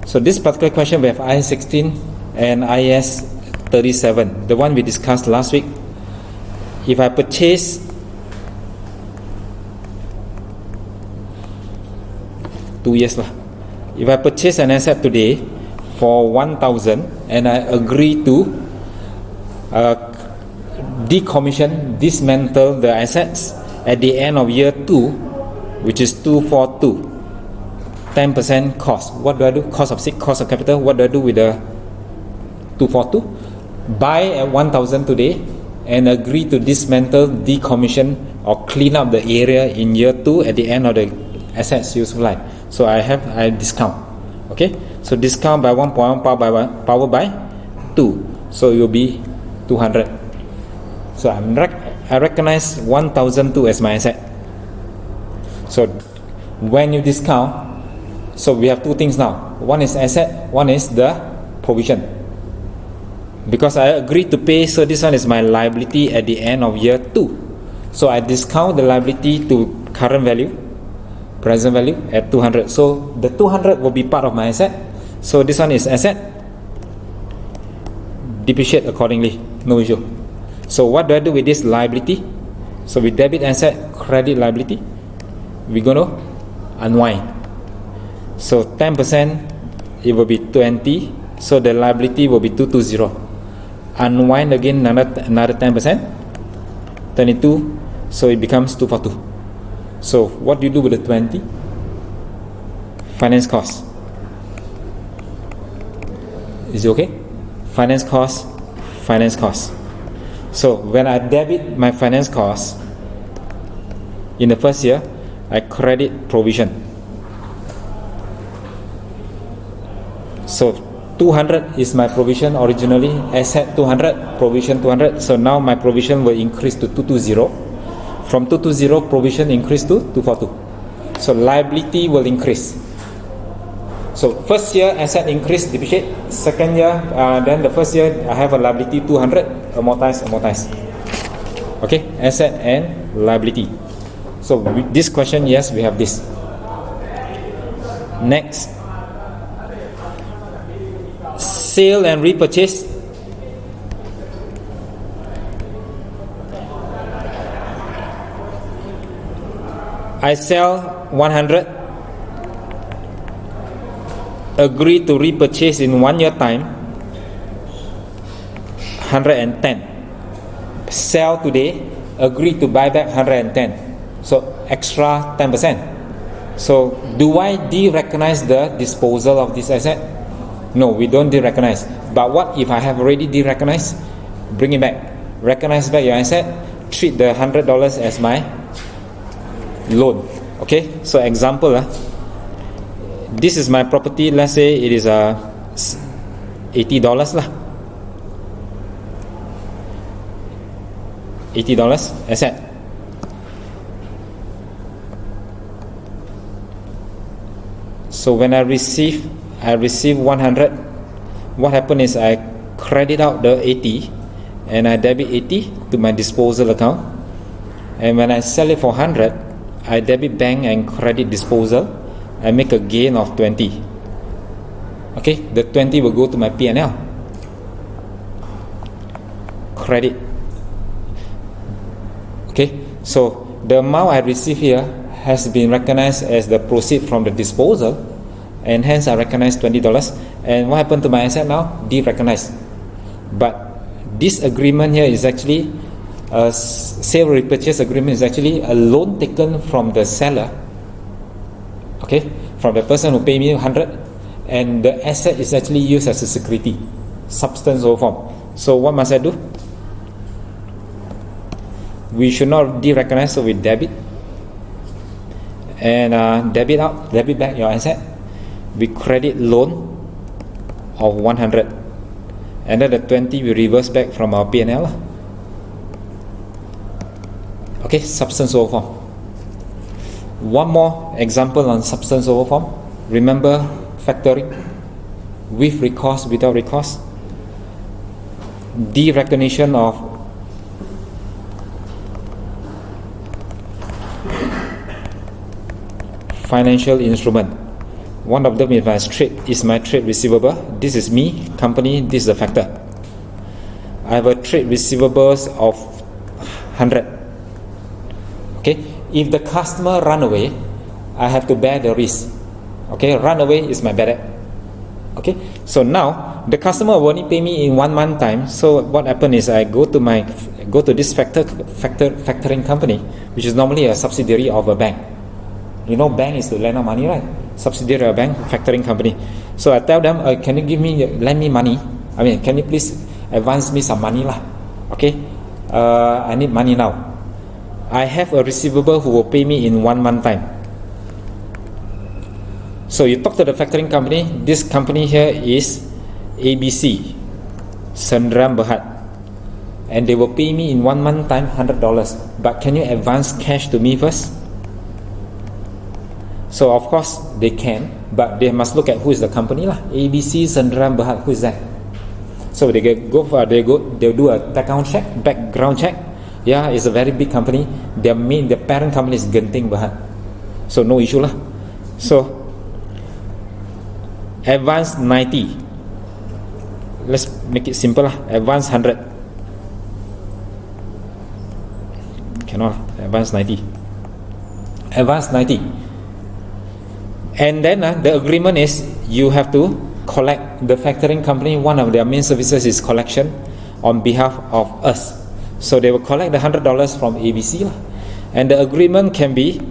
So this particular question we have IAS 16 and IAS 37, the one we discussed last week. If I purchase if I purchase an asset today for 1,000 and I agree to decommission, dismantle the assets at the end of year 2, which is 242, 10% cost. What do I do? Cost of capital. What do I do with the 242? Buy at 1,000 today and agree to dismantle, decommission or clean up the area in year 2 at the end of the assets useful life. So I discount. Okay, so discount by 1.1 power by 2, so it will be 200. So I recognize 1,002 as my asset. So when you discount, so we have two things now. One is asset, one is the provision. Because I agreed to pay, so this one is my liability at the end of year 2. So I discount the liability to current value, present value at 200. So the 200 will be part of my asset. So this one is asset, depreciate accordingly, no issue. So what do I do with this liability? So we debit asset, credit liability, we're going to unwind. So 10%, it will be 20, so the liability will be 220. Unwind again another 10%, 22, so it becomes 242. So what do you do with the 20? Finance cost. Is it okay? Finance cost. So when I debit my finance cost in the first year, I credit provision. So 200 is my provision originally, asset 200, provision 200. So now my provision will increase to 220. From 220, provision increase to 242. So liability will increase. So first year asset increase, depreciate. Second year, then the first year I have a liability 200, amortize. Okay, asset and liability. So with this question, yes, we have this. Next, sale and repurchase. I sell 100, agree to repurchase in 1 year time 110. Sell today, agree to buy back 110. So extra 10%. So do I de-recognize the disposal of this asset? No, we don't de-recognize. But what if I have already de-recognized? Bring it back. Recognize back your asset. Treat the $100 as my loan. Okay, so example, this is my property. Let's say it is $80 lah. $80 asset. So when I receive 100. What happened is I credit out the 80 and I debit 80 to my disposal account. And when I sell it for 100, I debit bank and credit disposal. I make a gain of 20. Okay, the 20 will go to my P&L. Credit. Okay, so the amount I receive here has been recognized as the proceed from the disposal, and hence I recognize $20. And what happened to my asset now? De-recognized. But this agreement here is actually a sale repurchase agreement, is actually a loan taken from the seller, okay, from the person who paid me 100, and the asset is actually used as a security, substance over form. So what must I do? We should not de-recognize, so we debit and debit out, debit back your asset. We credit loan of 100, and then the 20 we reverse back from our P&L. Okay, substance over form. One more example on substance over form. Remember factoring, with recourse, without recourse. De-recognition of financial instrument. One of them is my trade receivable. This is me, company, this is the factor. I have a trade receivables of 100. Okay, if the customer run away, I have to bear the risk. Okay, run away is my bad debt. Okay, so now the customer will only pay me in 1 month time. So what happened is I go to this factoring company, which is normally a subsidiary of a bank. You know, bank is to lend out money, right? Subsidiary of a bank, factoring company. So I tell them, can you lend me money? I mean, can you please advance me some money lah? Okay, I need money now. I have a receivable who will pay me in 1 month time. So you talk to the factoring company. This company here is ABC, Sandram Berhad, and they will pay me in 1 month time $100. But can you advance cash to me first? So of course they can, but they must look at who is the company lah. ABC Sandram Berhad, who is that? So they'll do a background check. Yeah, it's a very big company. The parent company is Genting Berhad. So no issue lah. So advance 90. Let's make it simple lah. Advance 100. Cannot lah. Advance 90. Advance 90. And then the agreement is you have to collect the factoring company. One of their main services is collection on behalf of us. So they will collect the $100 from ABC lah. And the agreement can be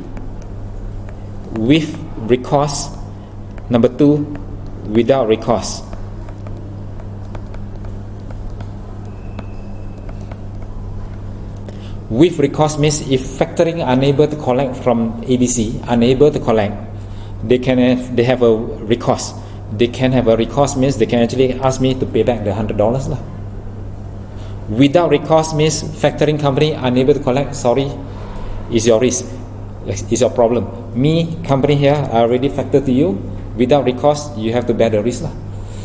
with recourse. Number 2, without recourse. With recourse means if factoring unable to collect from ABC, they have a recourse. They can have a recourse means they can actually ask me to pay back the $100 lah. Without recourse means factoring company unable to collect. Sorry, it's your risk. It's your problem. Me, company here, I already factor to you. Without recourse, you have to bear the risk lah.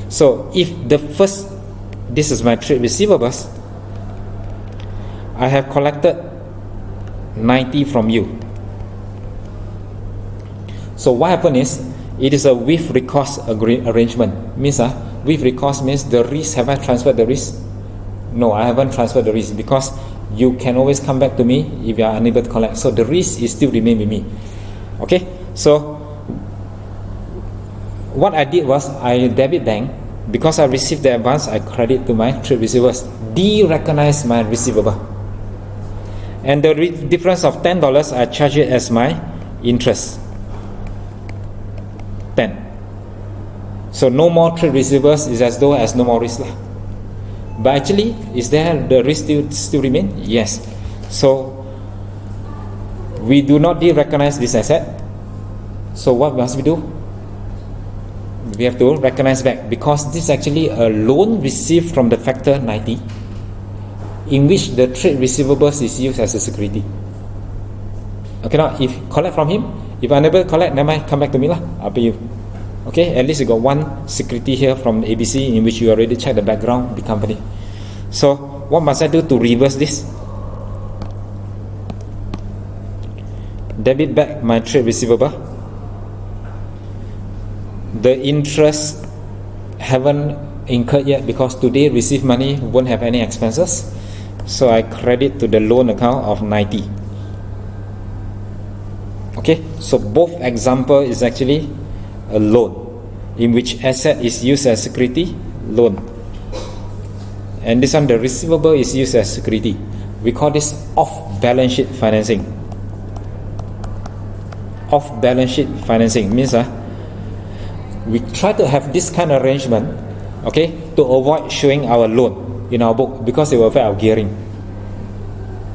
So if this is my trade receivables, I have collected 90 from you. So what happened is, it is a with recourse arrangement. Means with recourse means the risk, have I transferred the risk? No, I haven't transferred the risk, because you can always come back to me if you are unable to collect. So the risk is still remain with me. Okay, so what I did was I debit bank. Because I received the advance, I credit to my trade receivables, de-recognize my receivable, and the difference of $10 I charge it as my interest. 10. So no more trade receivables, is as though as no more risk lah. But actually, is there the risk still remain? Yes. So we do not de-recognize this asset. So what must we do? We have to recognize back, because this is actually a loan received from the factor 90, in which the trade receivables is used as a security. Okay, now if collect from him, if unable to collect, never mind, come back to me lah, I'll pay you. Okay, at least you got one security here from ABC, in which you already checked the background of the company. So what must I do to reverse this? Debit back my trade receivable. The interest haven't incurred yet, because today receive money won't have any expenses. So I credit to the loan account of 90. Okay, so both example is actually a loan, in which asset is used as security, loan. And this one, the receivable is used as security. We call this off-balance sheet financing. Off-balance sheet financing means we try to have this kind of arrangement, okay, to avoid showing our loan in our book, because it will affect our gearing.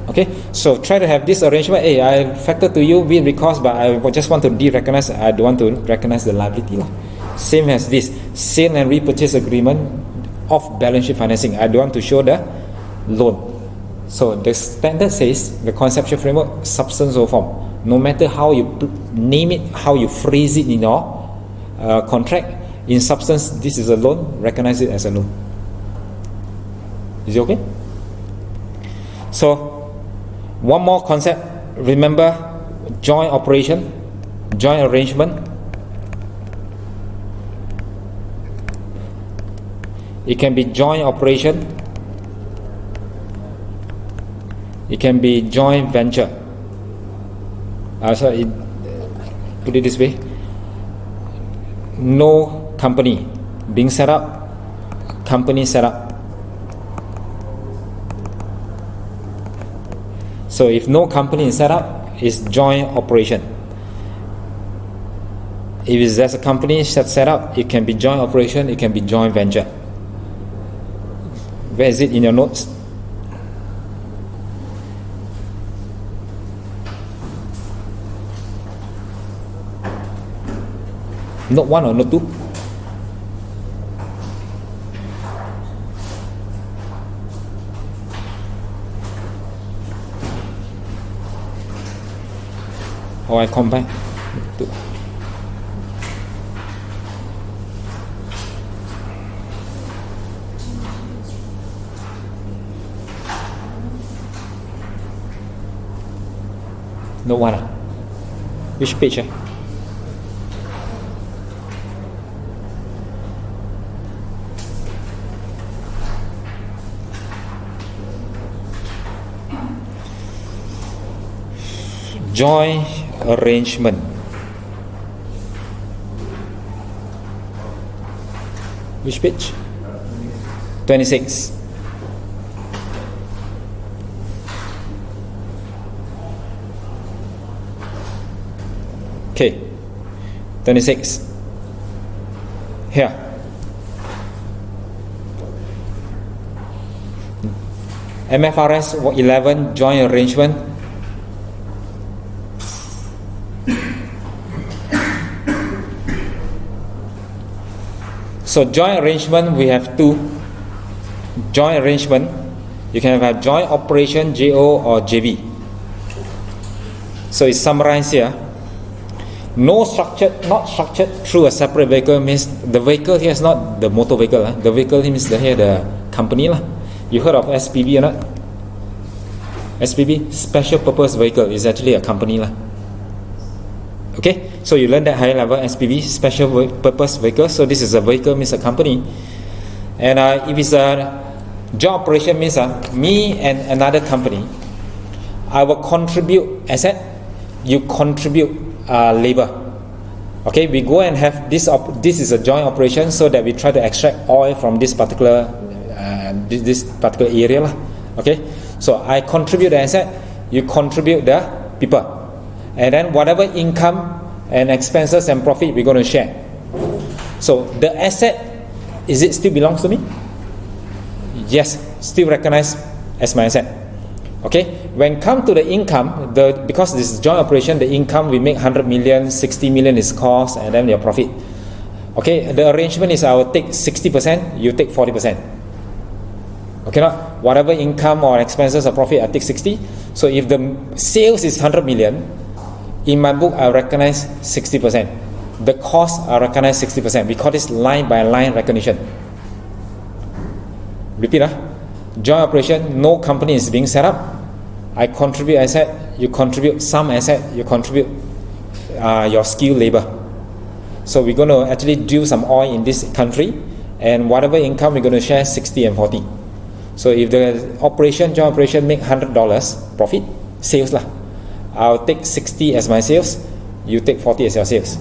Okay, so try to have this arrangement. Hey, I factor to you with recourse, but I just want to de-recognize. I don't want to recognize the liability lah. Same as this sale and repurchase agreement, off balance sheet financing. I don't want to show the loan. So the standard says, the conceptual framework, substance or form. No matter how you name it, how you phrase it in your contract, in substance, this is a loan. Recognize it as a loan. Is it okay? So one more concept. Remember, joint operation, joint arrangement. It can be joint operation. It can be joint venture. Put it this way. No company being set up, company set up. So if no company is set up, it's joint operation. If there's a company set up, it can be joint operation, it can be joint venture. Where is it in your notes? Note 1 or note 2? Or I come back? Note 1 ah? Which page ah? Joint arrangement. Which page? 26. Okay, 26. Here. MFRS 11 joint arrangement. So joint arrangement, we have two. Joint arrangement, you can have joint operation, JO or JV. So it's summarized here. No structured, not structured through a separate vehicle means the vehicle here is not the motor vehicle. The vehicle means the company. You heard of SPV or not? SPV, special purpose vehicle, is actually a company. Okay, so you learn that higher level SPV, special purpose vehicle. So this is a vehicle means a company. And if it's a joint operation means me and another company, I will contribute asset, you contribute labor. Okay, we go and have this is a joint operation so that we try to extract oil from this particular area. Okay, so I contribute the asset, you contribute the people. And then whatever income and expenses and profit we're going to share. So the asset, is it still belongs to me? Yes, still recognized as my asset. Okay, when come to the income, because this is joint operation, the income we make 100 million, 60 million is cost, and then your profit. Okay, the arrangement is I will take 60%, you take 40%. Okay, not whatever income or expenses or profit, I take 60. So if the sales is 100 million, in my book, I recognize 60%. The cost, I recognize 60%. We call this line by line recognition. Repeat. Joint operation, no company is being set up. I contribute asset, you contribute some asset, you contribute your skilled labor. So we're going to actually do some oil in this country, and whatever income we're going to share 60 and 40. So if the operation, joint operation make $100 profit, sales I'll take 60 as my sales, you take 40 as your sales.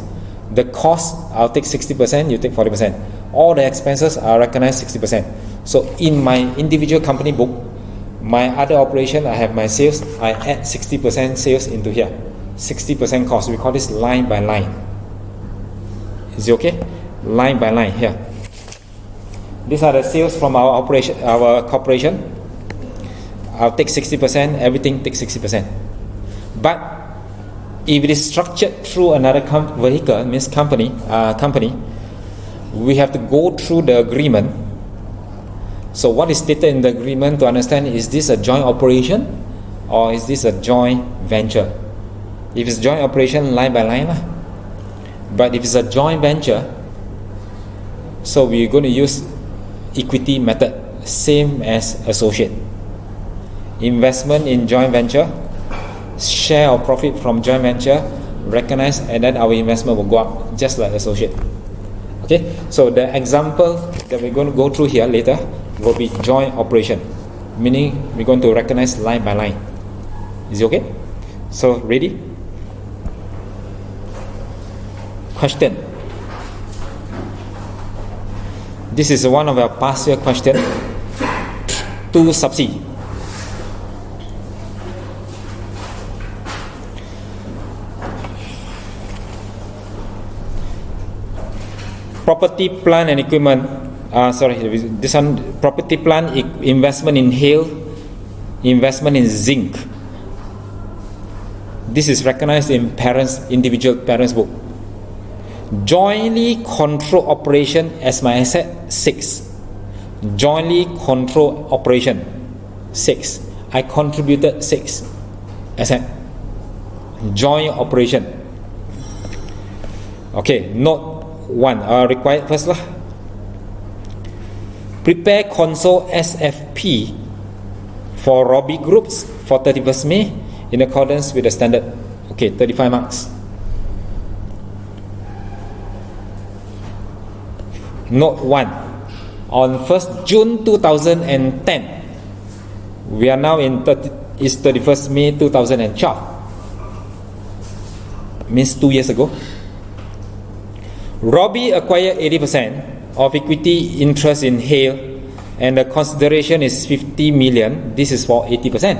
The cost, I'll take 60%, you take 40%. All the expenses are recognized 60%. So in my individual company book, my other operation, I have my sales, I add 60% sales into here. 60% cost, we call this line by line. Is it okay? Line by line here. These are the sales from our operation, our corporation. I'll take 60%, everything takes 60%. But if it is structured through another vehicle, means company, we have to go through the agreement. So what is stated in the agreement to understand, is this a joint operation or is this a joint venture? If it's joint operation, line by line. But if it's a joint venture, so we're going to use equity method, same as associate. Investment in joint venture, share of profit from joint venture, recognize, and then our investment will go up just like associate. Okay, so the example that we're going to go through here later will be joint operation, meaning we're going to recognize line by line. Is it okay? So ready? Question. This is one of our past year question. 2 subsea. Property, plant and equipment. This one, property, plant, investment in hail, investment in zinc. This is recognized in individual parents book. Jointly control operation as my asset 6. Jointly control operation 6. I contributed 6 asset. Joint operation. Okay, note 1 required first lah. Prepare console SFP for Robby groups for 31st May in accordance with the standard. Okay, 35 marks. Note 1. On 1st June 2010, we are now in 31st May 2012. Means 2 years ago. Robby acquired 80% of equity interest in Hail, and the consideration is 50 million. This is for 80%.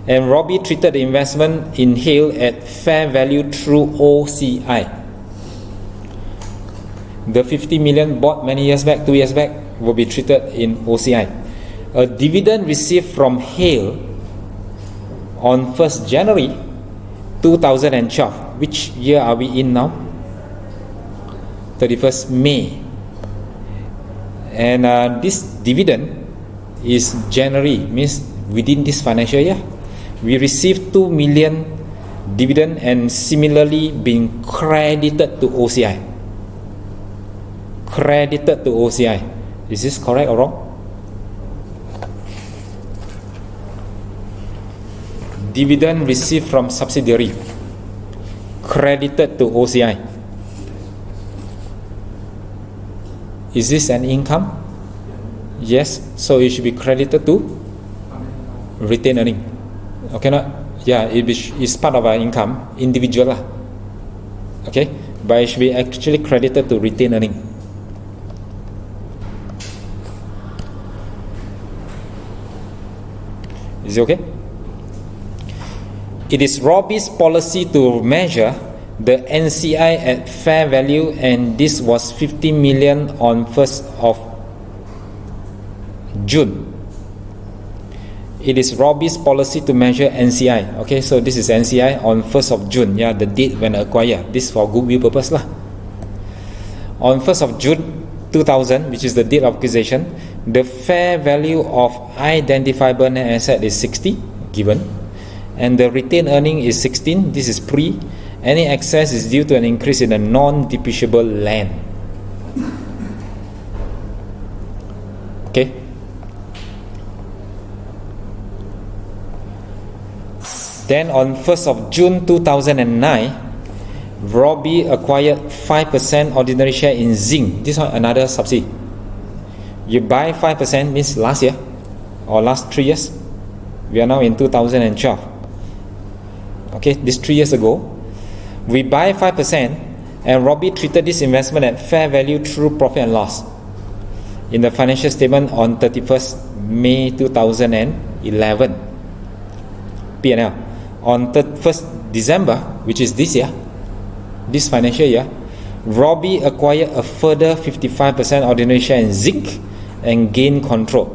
And Robby treated the investment in Hail at fair value through OCI. The 50 million bought many years back, 2 years back, will be treated in OCI. A dividend received from Hail on 1st January 2012. Which year are we in now? 31st May. And this dividend is January, means within this financial year. We received 2 million dividend and similarly being credited to OCI. Credited to OCI. Is this correct or wrong? Dividend received from subsidiary credited to OCI. Is this an income? Yes, so it should be credited to retained earning. Okay, not? Yeah, it's part of our income, individual lah. Okay, but it should be actually credited to retained earning. Is it okay? It is Robby's policy to measure the NCI at fair value, and this was 50 million on 1st of June. It is Robby's policy to measure NCI. Okay, so this is NCI on 1st of June. Yeah, the date when acquired. This for goodwill purpose lah. On 1st of June 2000, which is the date of acquisition, the fair value of identifiable net asset is 60 given, and the retained earning is 16. This is pre. Any excess is due to an increase in the non-depreciable land. Okay. Then on 1st of June 2009, Robby acquired 5% ordinary share in zinc. This one another subsidy. You buy 5% means last year or last 3 years. We are now in 2012. Okay, this 3 years ago. We buy 5%, and Robby treated this investment at fair value through profit and loss in the financial statement on 31st May 2011. P&L. On 1st December, which is this year, this financial year, Robby acquired a further 55% ordinary share in zinc and gained control.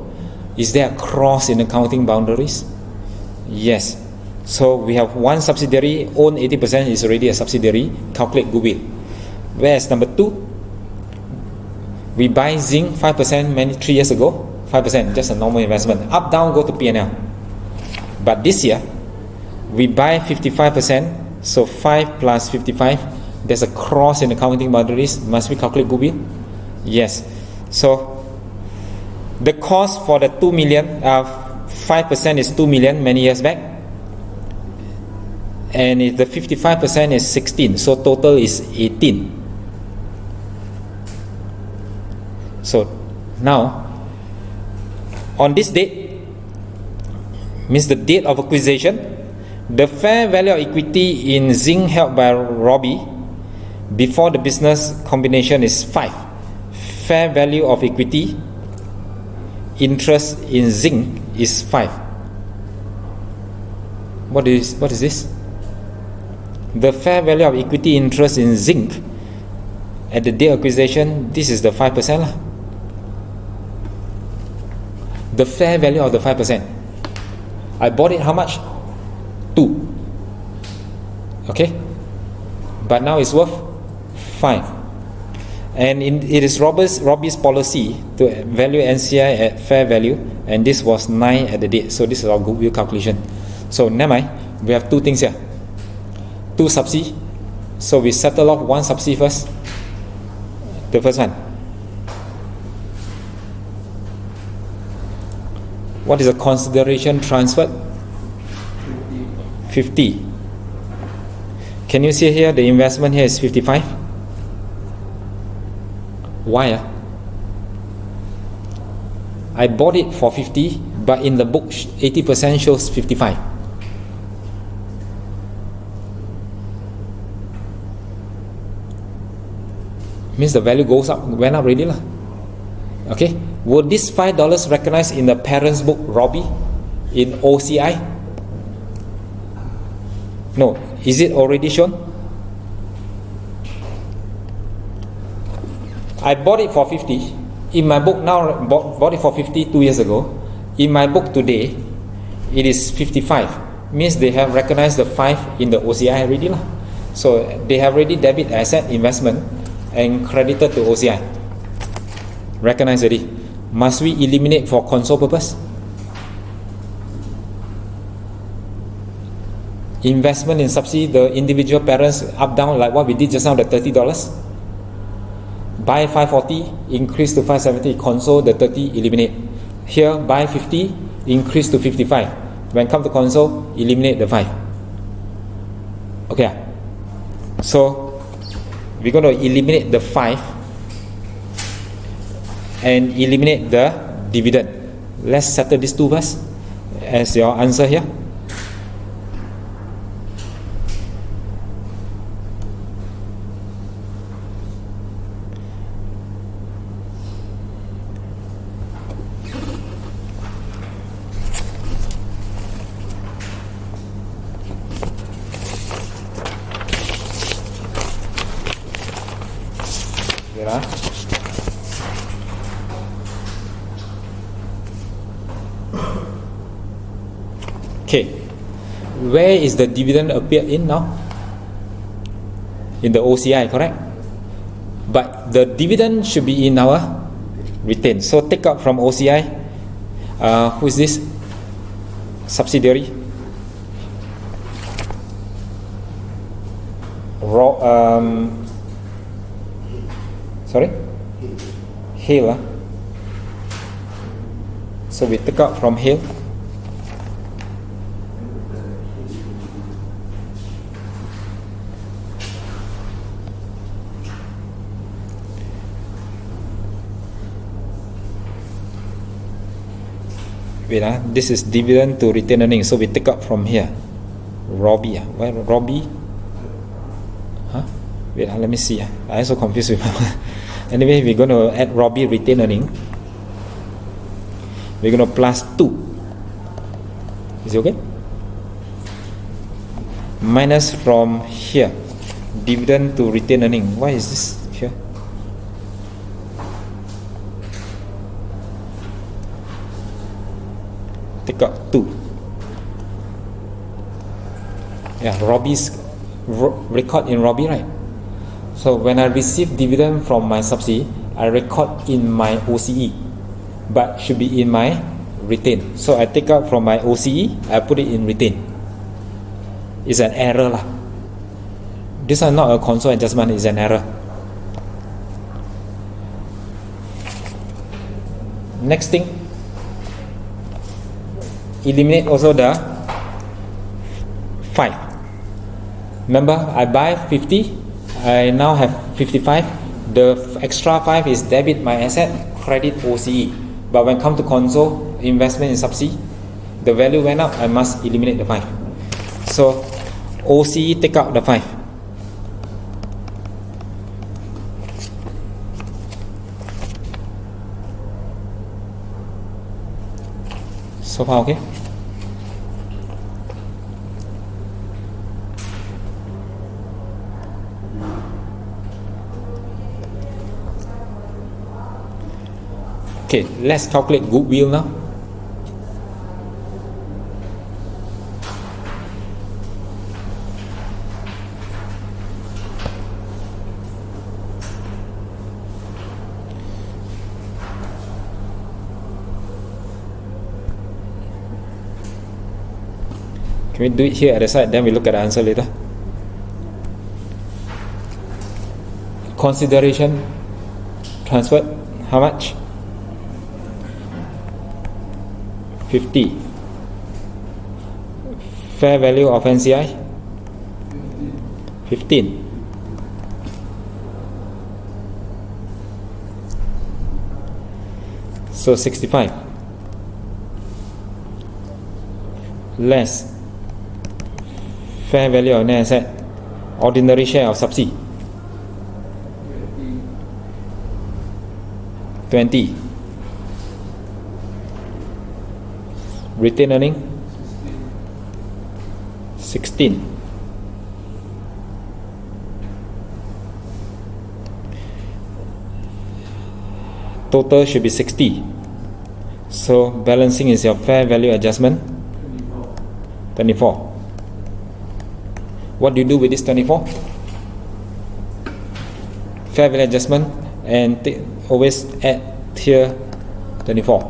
Is there a cross in accounting boundaries? Yes. So we have one subsidiary, own 80% is already a subsidiary, calculate goodwill. Whereas number 2, we buy zinc 5% 3 years ago, 5%, just a normal investment. Up, down, go to P&L. But this year, we buy 55%, so 5 plus 55, there's a cross in accounting boundaries. Must we calculate goodwill? Yes. So the cost for the 2 million, 5% is 2 million many years back, and if the 55% is 16, so total is 18. So now on this date, means the date of acquisition, the fair value of equity in zinc held by Robby before the business combination is 5. Fair value of equity interest in zinc is 5. What is this? The fair value of equity interest in zinc at the day of acquisition, this is the 5% lah. The fair value of the 5%. I bought it how much? 2. Okay, but now it's worth 5. And it is Robby's policy to value NCI at fair value, and this was 9 at the date. So this is our goodwill calculation. So never mind, we have 2 things here. 2 subsea. So we settle off 1 subsea first. The first one. What is the consideration transferred? 50. Can you see here the investment here is 55? Why? I bought it for 50, but in the book 80% shows 55. Means the value went up already lah. Okay, would this $5 recognized in the parents book Robby in OCI? No. Is it already shown? I bought it for 50 in my book now. Bought it for 50 2 years ago. In my book today, it is 55. Means they have recognized the 5 in the OCI already lah. So they have already debit asset investment and credited to OCI. Recognize already. Must we eliminate for console purpose? Investment in subsea, the individual parents up down like what we did just now, the $30. Buy 540, increase to 570, console the 30, eliminate. Here buy 50, increase to 55. When come to console, eliminate the 5. Okay. So we're going to eliminate the 5 and eliminate the dividend. Let's settle these 2 first as your answer here. Okay, where is the dividend appear in now? In the OCI, correct? But the dividend should be in our retained. So take out from OCI. Who is this? Subsidiary. Sorry? Hail. So we take out from Hail. Wait, this is dividend to retained earnings, so we take up from here. Robby, where Robby? Wait, let me see. I also confused with my anyway, we're going to add Robby retained earning. We're going to plus 2. Is it okay? Minus from here, dividend to retained earning. Why is this here? Take out 2. Yeah, Robby's record in Robby, right? So when I receive dividend from my subsea, I record in my OCE, but should be in my retain. So I take out from my OCE, I put it in retain. It's an error lah. This is not a console adjustment, it's an error. Next thing, eliminate also the 5. Remember, I buy 50, I now have 55. The extra 5 is debit my asset, credit OCE. But when come to console, investment in subsea, the value went up, I must eliminate the 5. So OCE take out the 5. So far okay? Okay, let's calculate goodwill now. Can we do it here at the side, then we look at the answer later? Consideration transferred, how much? 50. Fair value of NCI 15. So 65 less fair value of net asset, ordinary share of subsea 20. Retained earning 16. Total should be 60. So balancing is your fair value adjustment 24. What do you do with this 24? Fair value adjustment, and always add here 24.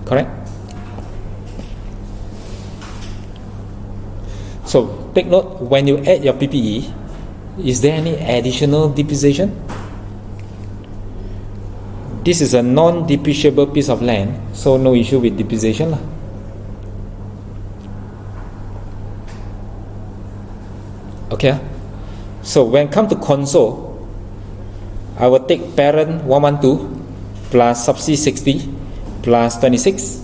Correct? So take note, when you add your PPE, is there any additional depreciation? This is a non-depreciable piece of land, so no issue with depreciation lah. Okay, so when come to console, I will take parent 112 plus subsea 60 plus 26,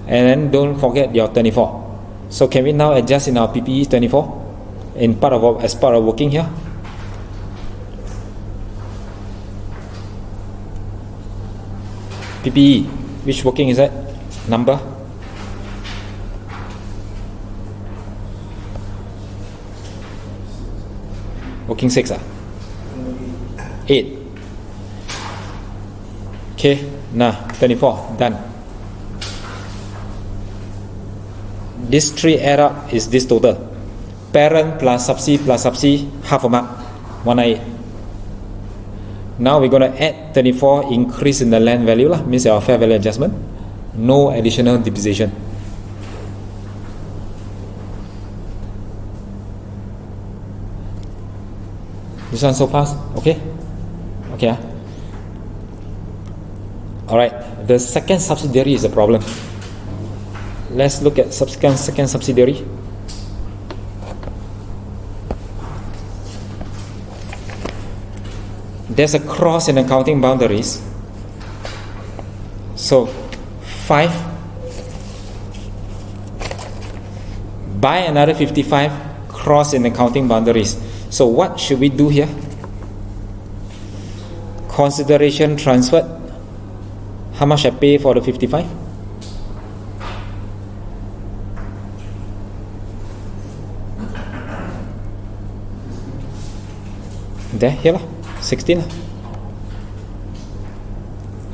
and then don't forget your 24. So can we now adjust in our PPE 24 in part of our, as part of working here? PPE, which working is that? Number? Working 6 8. Okay, now 24, done. This 3 add up is this total. Parent plus subsea, half a mark, 198. Now we're going to add 24, increase in the land value lah, means our fair value adjustment. No additional depreciation. This one so fast, okay? Okay. Alright, the second subsidiary is a problem. Let's look at second subsidiary. There's a cross in accounting boundaries. So 5 by another 55, cross in accounting boundaries. So what should we do here? Consideration transferred. How much I pay for the 55? There, here lah, 16 lah.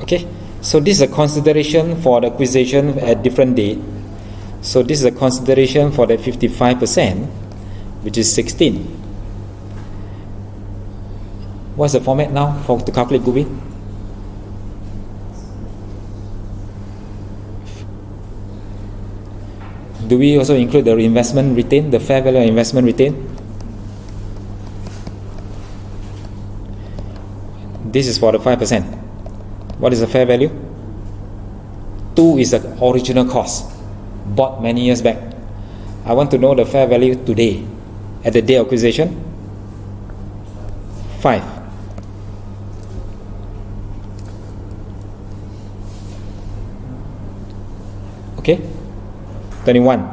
Okay, so this is a consideration for the acquisition at different date. So this is a consideration for the 55%, which is 16. What's the format now for to calculate goodwill? Do we also include the investment retained, the fair value of investment retained? This is for the 5%. What is the fair value? 2 is the original cost, bought many years back. I want to know the fair value today, at the day of acquisition. 5. Okay, 21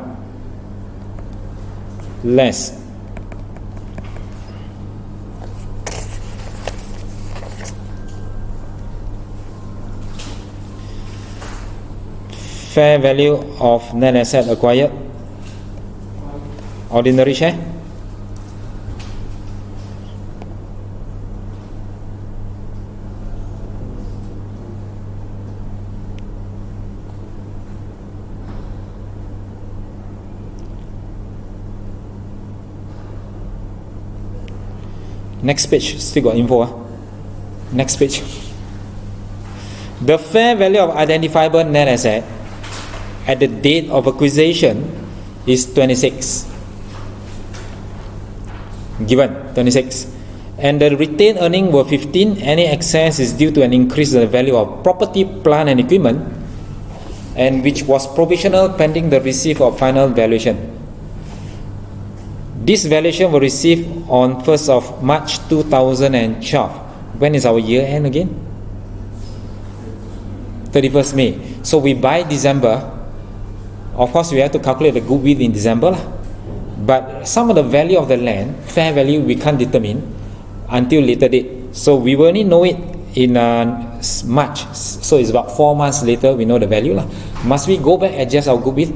less fair value of net asset acquired, ordinary share. Next page, still got info. Next page. The fair value of identifiable net asset at the date of acquisition is 26. Given 26. And the retained earnings were 15. Any excess is due to an increase in the value of property, plant and equipment, and which was provisional pending the receipt of final valuation. This valuation was received on 1st of March 2012. When is our year end again? 31st May. So we buy December. Of course, we have to calculate the goodwill in December. But some of the value of the land, fair value, we can't determine until later date. So we will only know it in March. So it's about 4 months later we know the value. Must we go back and adjust our goodwill?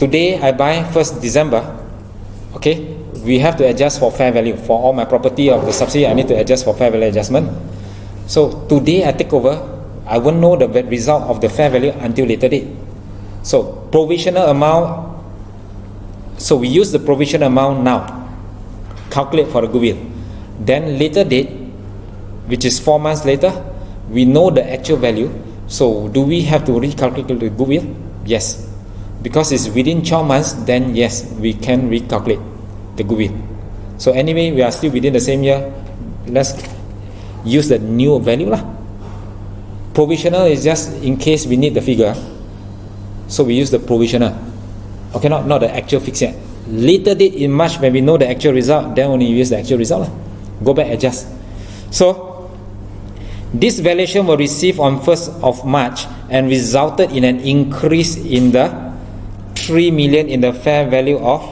Today I buy 1st December, okay, we have to adjust for fair value. For all my property of the subsidy, I need to adjust for fair value adjustment. So today I take over, I won't know the result of the fair value until later date. So provisional amount, so we use the provisional amount now, calculate for the goodwill. Then later date, which is 4 months later, we know the actual value. So do we have to recalculate the goodwill? Yes. Because it's within 12 months, then yes, we can recalculate the goodwill. So anyway, we are still within the same year. Let's use the new value lah. Provisional is just in case we need the figure. So we use the provisional. Okay, not the actual fix yet. Later date in March, when we know the actual result, then only use the actual result lah. Go back, adjust. So this valuation was received on 1st of March and resulted in an increase in the 3 million in the fair value of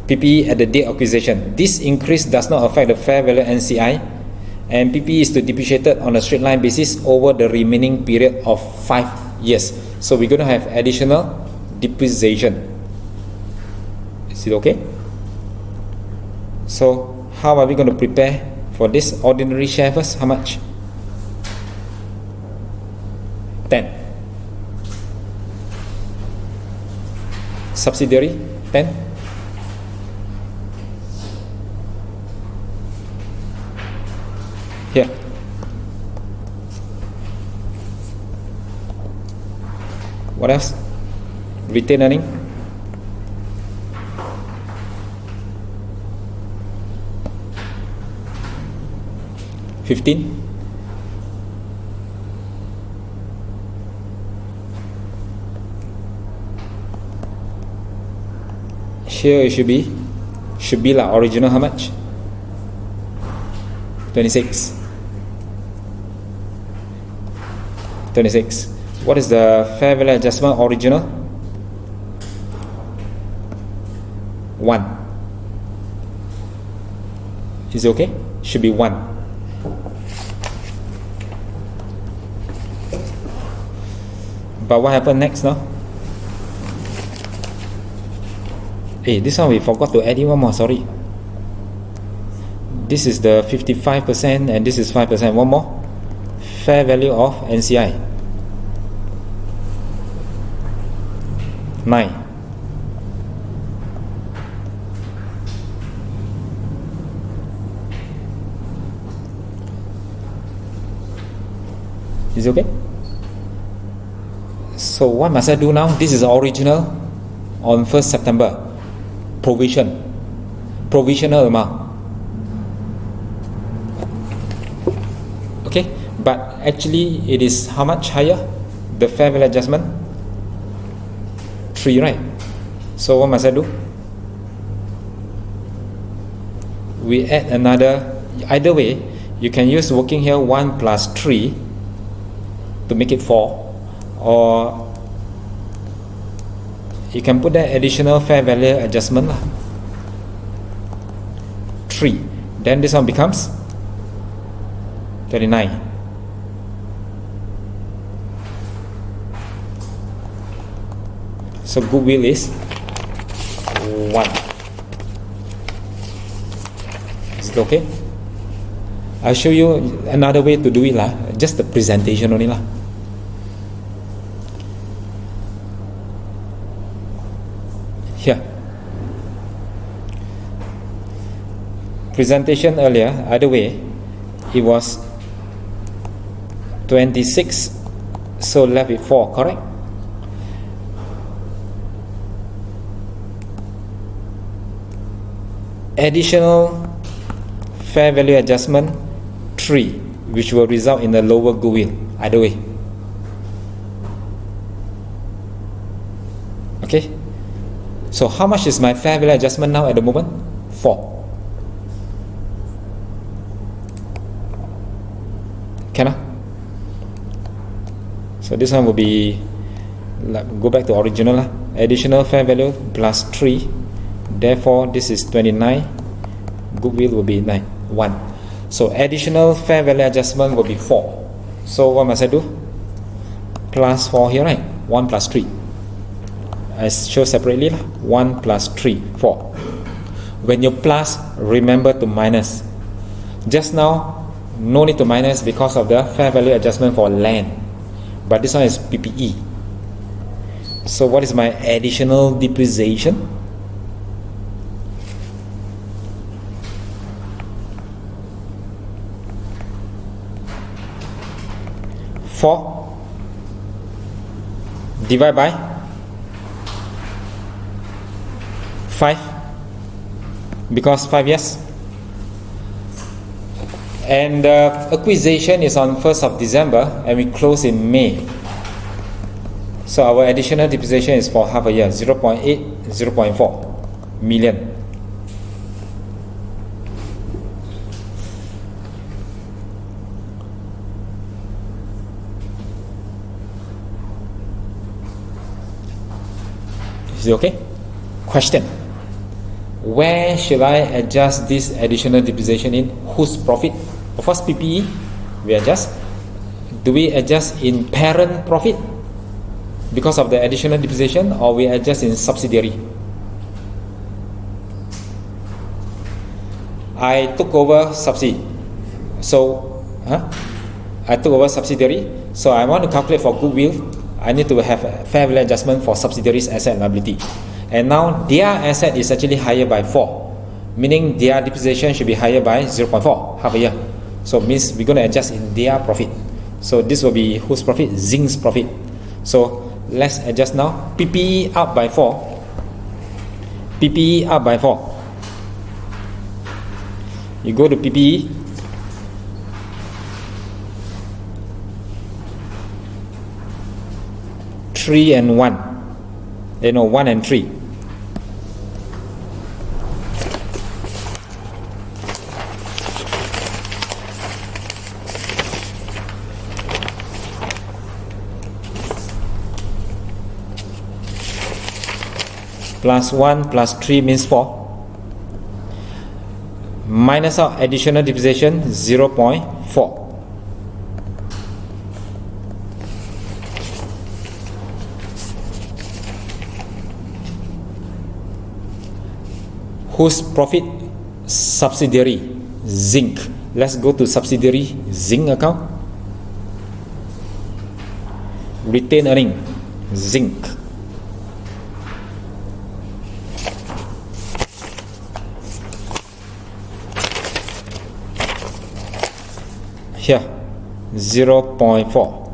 PPE at the date of acquisition. This increase does not affect the fair value NCI, and PPE is to be depreciated on a straight line basis over the remaining period of 5 years. So we're going to have additional depreciation. Is it okay? So how are we going to prepare for this ordinary share first? How much? 10. Subsidiary 10. Here. What else? Retained earning. $15. Here it should be like original. How much? 26. 26. What is the fair value adjustment original? 1. Is it okay? Should be 1. But what happened next now? Hey, this one we forgot to add in one more, sorry. This is the 55% and this is 5%. One more. Fair value of NCI. 9. Is it okay? So what must I do now? This is original on 1st September. Provisional amount. Okay, but actually it is how much higher? The fair value adjustment? 3, right? So what must I do? We add another. Either way, you can use working here 1 plus 3 to make it 4, or you can put that additional fair value adjustment 3, then this one becomes 29. So goodwill is 1. Is it okay? I'll show you another way to do it lah. Just the presentation only lah. Here. Presentation earlier, other way, it was 26, so left with 4, correct? Additional fair value adjustment 3, which will result in a lower goodwill, either way. Okay, so how much is my fair value adjustment now at the moment? 4. Can I? So this one will be, go back to original lah. Additional fair value plus 3, therefore this is 29, goodwill will be 1. So additional fair value adjustment will be 4. So what must I do? Plus 4 here, right? 1 plus 3. I show separately lah. 1 plus 3, 4. When you plus, remember to minus. Just now, no need to minus because of the fair value adjustment for land, but this one is PPE. So what is my additional depreciation? Divide by 5, because 5 years, and the acquisition is on 1st of December and we close in May, so our additional depreciation is for half a year, 0.8, 0.4 million. Is it okay? Question: where should I adjust this additional depreciation in? Whose profit? Of course, PPE we adjust. Do we adjust in parent profit because of the additional depreciation, or we adjust in subsidiary? I took over subsidiary, so I took over subsidiary, so I want to calculate for goodwill. I need to have a fair value adjustment for subsidiaries asset and liability, and now their asset is actually higher by 4, meaning their depreciation should be higher by 0.4, half a year. So it means we're going to adjust in their profit. So this will be whose profit? Zinc's profit. So let's adjust now. PPE up by 4. PPE up by 4. You go to PPE. Three and 1. 1 and 3. Plus 1 plus 3 means 4. Minus out additional depreciation 0.4. Whose profit? Subsidiary, Zinc. Let's go to subsidiary Zinc account. Retained earning, Zinc. Here, 0.4.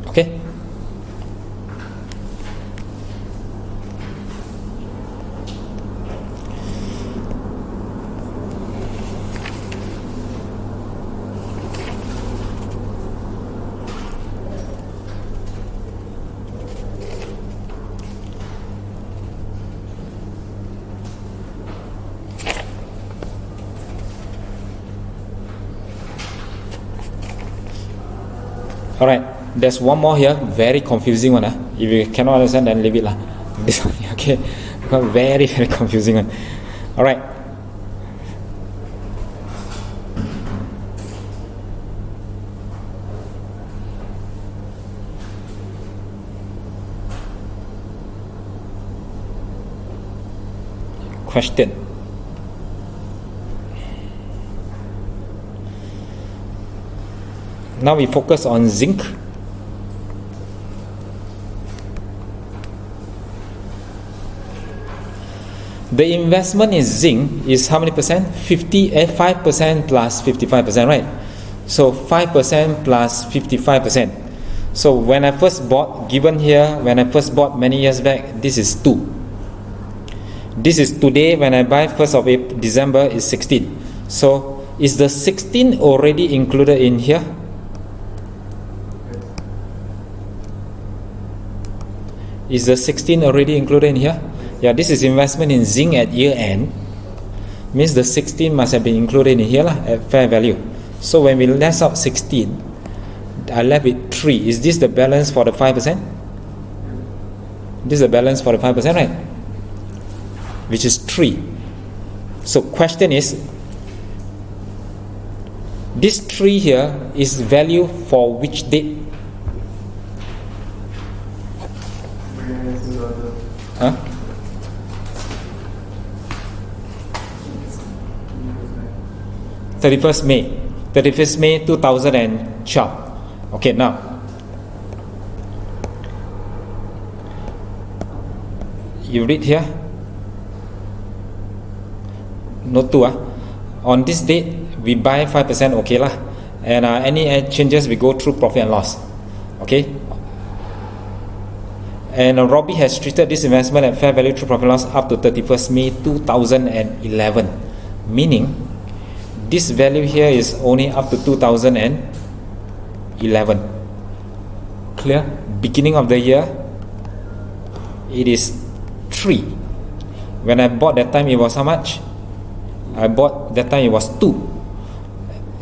Okay. Alright, there's one more here, very confusing one. If you cannot understand, then leave it lah. This one, okay, because very confusing one. Alright. Question. Now we focus on zinc. The investment in zinc is how many percent? 5% plus 55%, right? So 5% plus 55%. So when I first bought, given here, when I first bought many years back, this is 2. This is today, when I buy 1st of December is 16. So is the 16 already included in here? Is the 16 already included in here? Yeah, this is investment in zinc at year end. Means the 16 must have been included in here at fair value. So when we less out 16, I left with 3. Is this the balance for the 5%? This is the balance for the 5%, right? Which is 3. So question is, this 3 here is value for which date? Huh? 31st May 2012. Okay, now you read here. Note 2. On this date we buy 5%, okay lah. And any changes we go through profit and loss. Okay. And Robby has treated this investment at fair value through profit and loss up to 31st May 2011. Meaning, this value here is only up to 2011. Clear? Beginning of the year, it is 3. When I bought that time, it was how much? I bought that time, it was 2.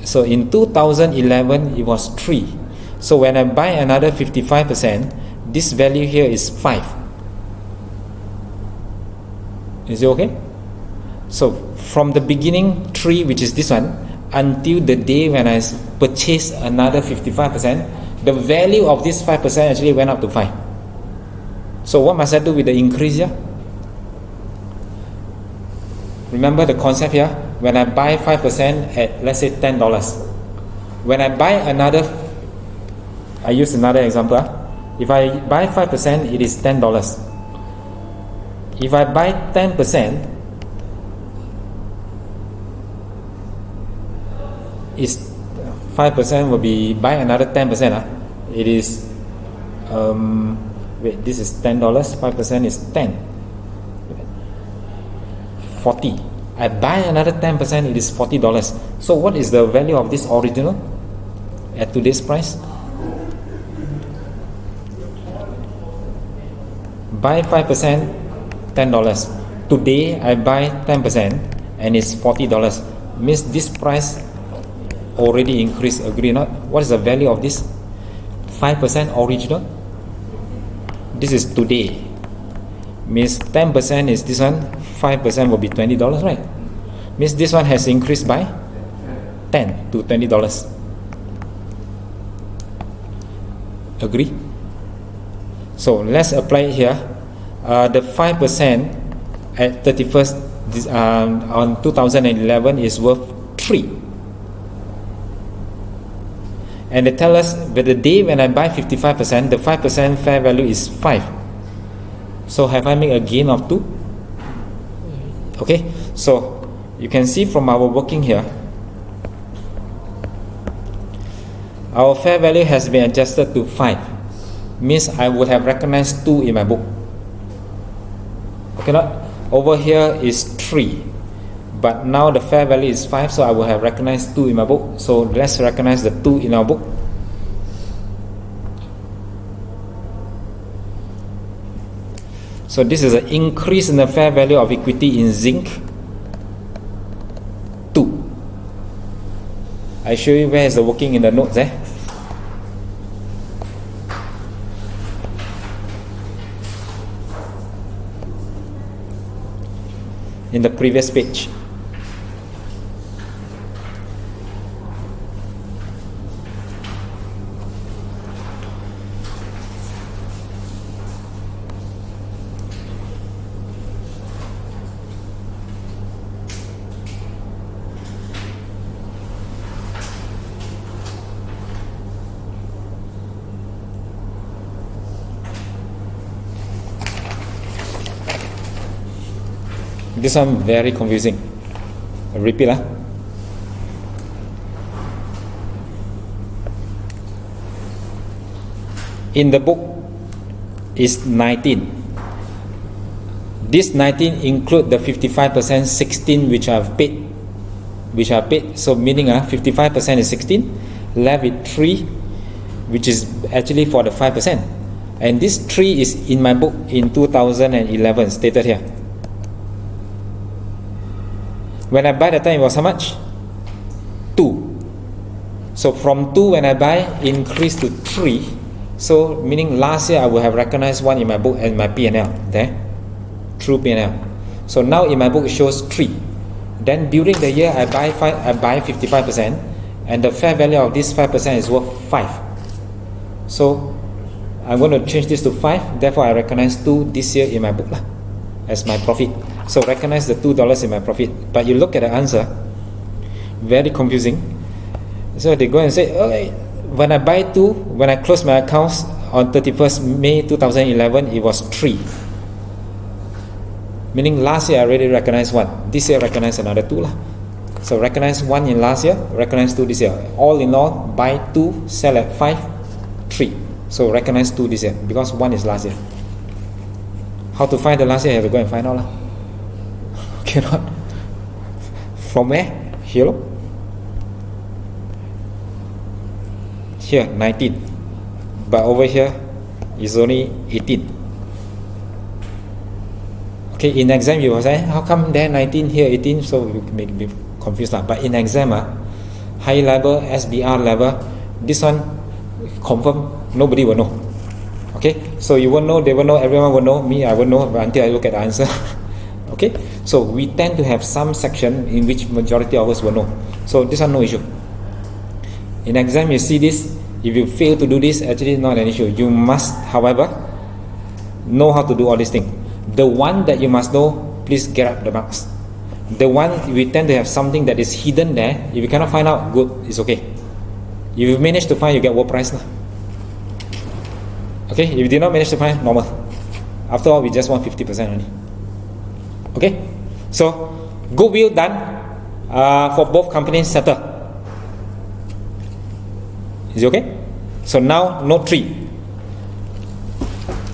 So in 2011, it was 3. So when I buy another 55%, this value here is 5. Is it okay? So from the beginning 3, which is this one, until the day when I purchase another 55%, the value of this 5% actually went up to 5. So what must I do with the increase here? Remember the concept here? When I buy 5% at, let's say, $10, when I buy another, I use another example. If I buy 5%, it is $10. If I buy 10%, is 5% will be buy another 10%. It is wait, this is $10. 5% is 10. 40. I buy another 10%. It is $40. So what is the value of this original at today's price? Buy 5%, $10. Today I buy 10% and it's $40. Means this price already increased, agree or not? What is the value of this 5% original? This is today. Means 10% is this one, 5% will be $20, right? Means this one has increased by 10 to $20. Agree? So let's apply it here. The 5% at 31st on 2011 is worth 3. And they tell us that the day when I buy 55%, the 5% fair value is 5. So have I made a gain of 2? Okay, so you can see from our working here, our fair value has been adjusted to 5. Means I would have recognized 2 in my book. Okay, not over here is 3, but now the fair value is 5, so I will have recognized 2 in my book. So let's recognize the 2 in our book. So this is an increase in the fair value of equity in zinc. 2. I show you where is the working in the notes. in the previous page. This one very confusing. I repeat lah. In the book is 19. This 19 include the 55% 16 which I've paid. So meaning 55% is 16, left with 3, which is actually for the 5%. And this 3 is in my book in 2011, stated here. When I buy that time, it was how much? 2. So from 2 when I buy, increased to 3. So meaning last year I would have recognized 1 in my book and my P&L there, through P&L. So now in my book it shows 3. Then during the year I buy 55%, and the fair value of this 5% is worth 5. So I'm going to change this to 5. Therefore I recognize 2 this year in my book as my profit. So recognize the $2 in my profit. But you look at the answer, very confusing. So they go and say, okay, when I buy 2, when I close my accounts on 31st May 2011, it was 3. Meaning last year I already recognized 1. This year I recognize another 2 lah. So recognize 1 in last year, recognize 2 this year. All in all, buy 2, sell at 5, 3. So recognize 2 this year because 1 is last year. How to find the last year? You have to go and find out lah. Cannot. From where? Here. Here 19, but over here is only 18. Okay, in exam you will say, how come there 19 here 18? So you may be confused lah. But in exam, high level, SBR level, this one confirm nobody will know. Okay, so you won't know, they will know, everyone will know, me I won't know until I look at the answer. Okay, so we tend to have some section in which majority of us will know. So this one no issue. In exam you see this, if you fail to do this, actually not an issue. You must, however, know how to do all these things. The one that you must know, please get up the marks. The one we tend to have something that is hidden there. If you cannot find out, good, it's okay. If you manage to find, you get world prize lah. Okay, if you did not manage to find, normal. After all, we just want 50% only. Okay, so goodwill done for both companies, settle. Is it okay? So now note 3.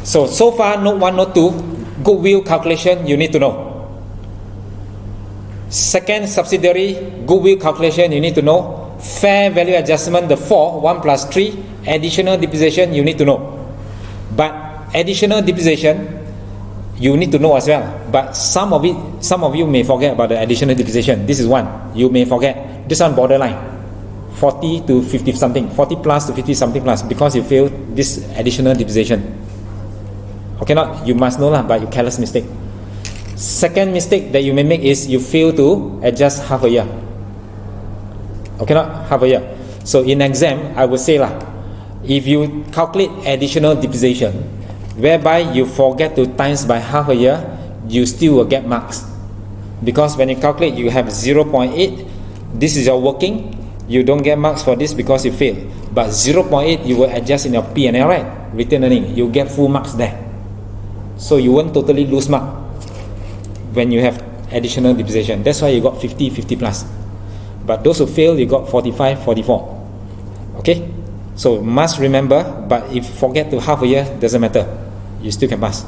So far note 1, note 2, goodwill calculation you need to know. Second subsidiary goodwill calculation you need to know. Fair value adjustment, the 4, 1 plus 3, additional depreciation you need to know. But additional depreciation you need to know as well. But some of you may forget about the additional depreciation. This is one you may forget. This one borderline, 40 to 50 something, 40 plus to 50 something plus, because you failed this additional depreciation. Okay, not you must know lah, but you careless mistake. Second mistake that you may make is you fail to adjust half a year. Okay, not half a year. So in exam I would say lah, if you calculate additional depreciation whereby you forget to times by half a year, you still will get marks. Because when you calculate, you have 0.8, this is your working, you don't get marks for this because you fail. But 0.8 you will adjust in your P&L, right? Return earning, you get full marks there. So you won't totally lose mark when you have additional depreciation. That's why you got 50, 50 plus. But those who fail, you got 45, 44. Okay? So must remember, but if forget to half a year, doesn't matter. You still can pass.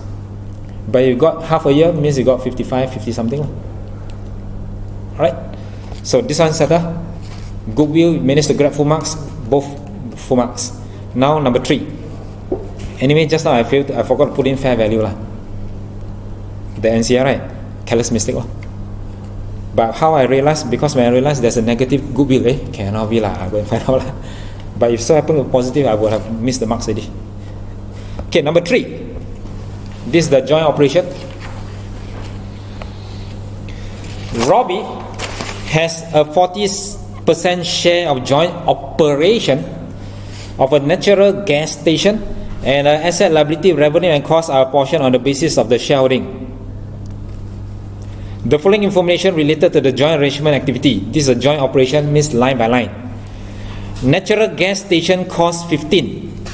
But you got half a year, means you got 55, 50 something. Alright? So this one settle. Goodwill, managed to grab full marks, both full marks. Now number 3. Anyway, just now I forgot to put in fair value lah. The NCR, right? Careless mistake lah. But how I realized, because when I realized there's a negative goodwill, cannot be lah, I go and find out lah. But if so happen to positive, I would have missed the marks already. Okay, number 3. This is the joint operation. Robby has a 40% share of joint operation of a natural gas station, and asset, liability, revenue and costs are apportioned on the basis of the shareholding. The following information related to the joint arrangement activity. This is a joint operation, means line by line. Natural gas station cost 15.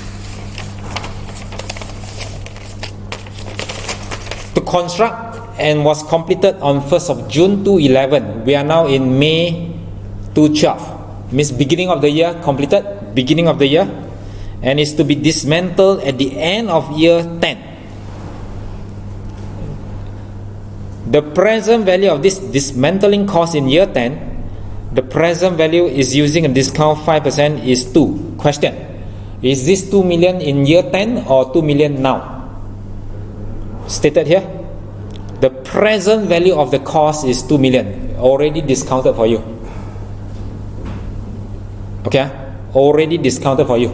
To construct and was completed on 1st of June 2011. We are now in May 2012. Means beginning of the year completed, beginning of the year, and is to be dismantled at the end of year 10. The present value of this dismantling cost in year 10, the present value is using a discount 5% is 2. Question: is this 2 million in year 10 or 2 million now? Stated here, the present value of the cost is 2 million, already discounted for you. Okay, already discounted for you.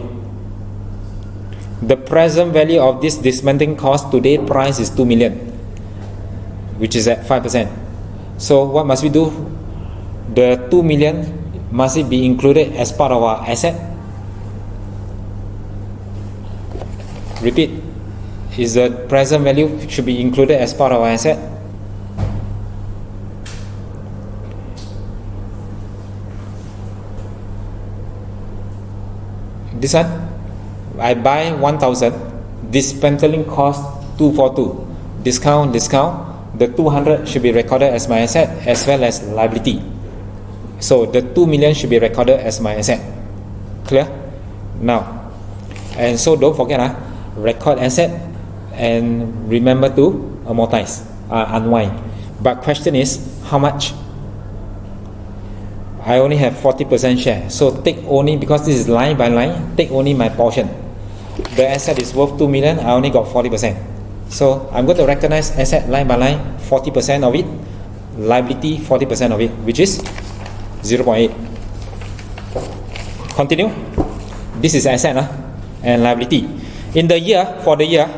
The present value of this dismantling cost today price is 2 million, which is at 5%. So what must we do? The 2 million, must it be included as part of our asset? Repeat, is the present value should be included as part of our asset? This one, I buy 1,000, dismantling cost 242, discount, the 200 should be recorded as my asset as well as liability. So the 2 million should be recorded as my asset. Clear? Now, and so don't forget, record asset and remember to amortize, unwind. But question is, how much? I only have 40% share, so take only, because this is line by line, take only my portion. The asset is worth 2 million, I only got 40%. So I'm going to recognize asset line by line, 40% of it, liability 40% of it, which is 0.8. Continue. This is asset and liability. In the year, for the year,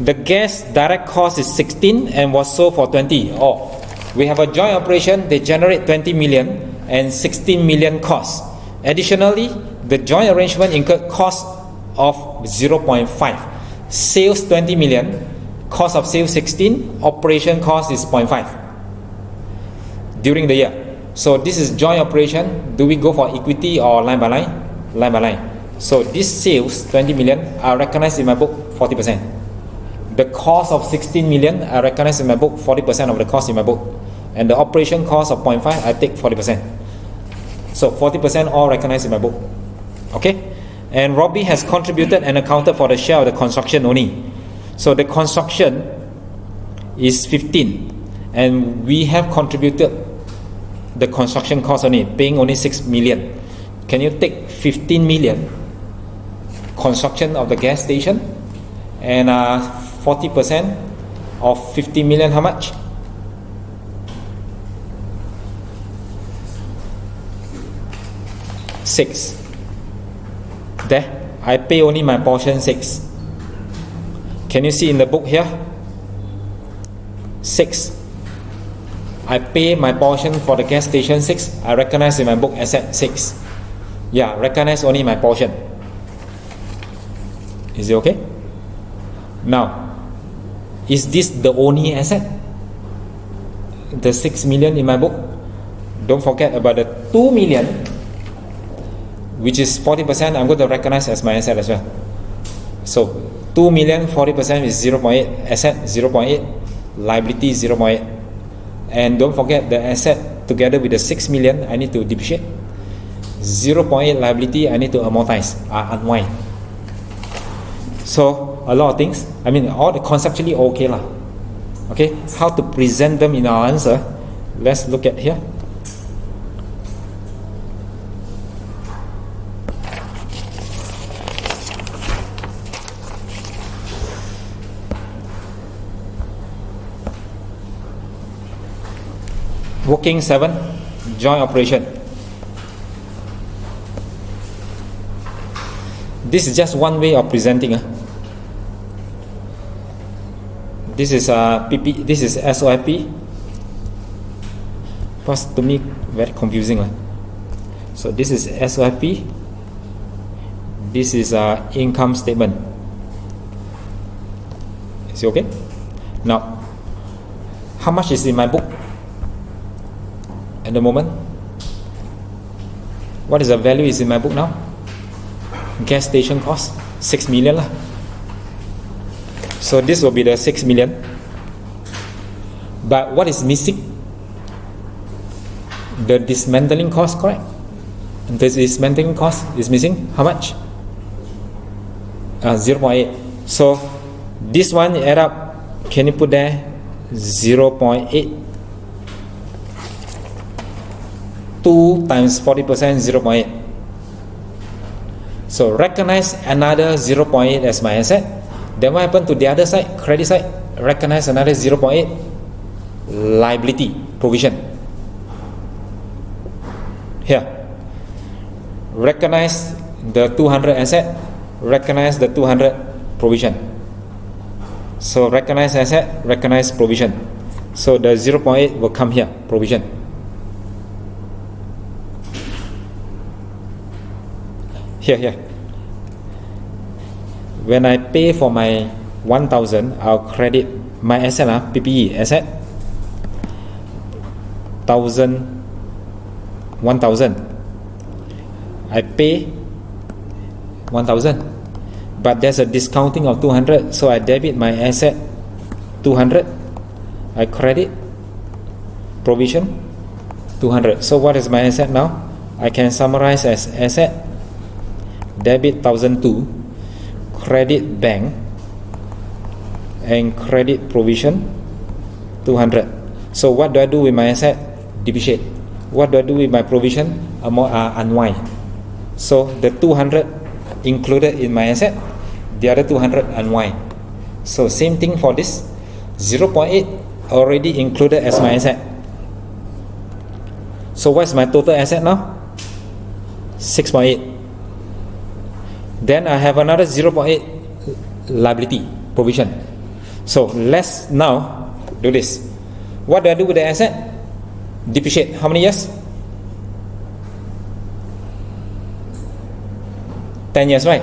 the gas direct cost is 16 and was sold for 20. Oh, we have a joint operation, they generate 20 million and 16 million cost. Additionally, the joint arrangement incurred cost of 0.5. Sales 20 million, cost of sales 16, operation cost is 0.5 during the year. So this is joint operation. Do we go for equity or line by line? Line by line. So this sales 20 million are recognized in my book 40%. The cost of 16 million I recognize in my book 40% of the cost in my book, and the operation cost of 0.5 I take 40%. So 40% all recognized in my book. Okay. And Robby has contributed and accounted for the share of the construction only. So the construction is 15, and we have contributed the construction cost only, paying only 6 million. Can you take 15 million construction of the gas station, and 40% of 50 million, how much? Six. There, I pay only my portion 6. Can you see in the book here? 6. I pay my portion for the gas station 6. I recognize in my book asset 6. Yeah, recognize only my portion. Is it okay? Now, is this the only asset? The 6 million in my book? Don't forget about the 2 million, which is 40%. I'm going to recognize as my asset as well. So 2 million, 40% is 0.8, asset 0.8, liability 0.8. And don't forget the asset together with the 6 million I need to depreciate. 0.8 liability I need to amortize, unwind. So a lot of things, I mean all the conceptually okay lah. Okay, how to present them in our answer, let's look at here. Working 7, joint operation. This is just one way of presenting. This is PP. This is SOFP. Because to me very confusing lah. So this is SOFP. This is income statement. Is it okay? Now, how much is in my book at the moment? What is the value is in my book now? Gas station cost 6 million lah. So this will be the 6 million. But what is missing? The dismantling cost, correct? The dismantling cost is missing. How much? 0.8. So this one add up. Can you put there 0.8? 2 times 40%, 0.8. So recognize another 0.8 as my asset. Then what happened to the other side, credit side? Recognize another 0.8 liability provision. Here, recognize the 200 asset, recognize the 200 provision. So recognize asset, recognize provision. So the 0.8 will come here, provision. Here. When I pay for my 1,000, I'll credit my asset, PPE asset, 1,000. I pay 1,000, but there's a discounting of 200, so I debit my asset 200. I credit provision 200. So what is my asset now? I can summarize as asset debit 1,002, credit bank, and credit provision 200. So what do I do with my asset? Depreciate. What do I do with my provision? Unwind. So the 200 included in my asset, the other 200 unwind. So same thing for this, 0.8 already included as my asset. So what's my total asset now? 6.8. Then I have another 0.8 liability provision. So let's now do this. What do I do with the asset? Depreciate. How many years? 10 years, right?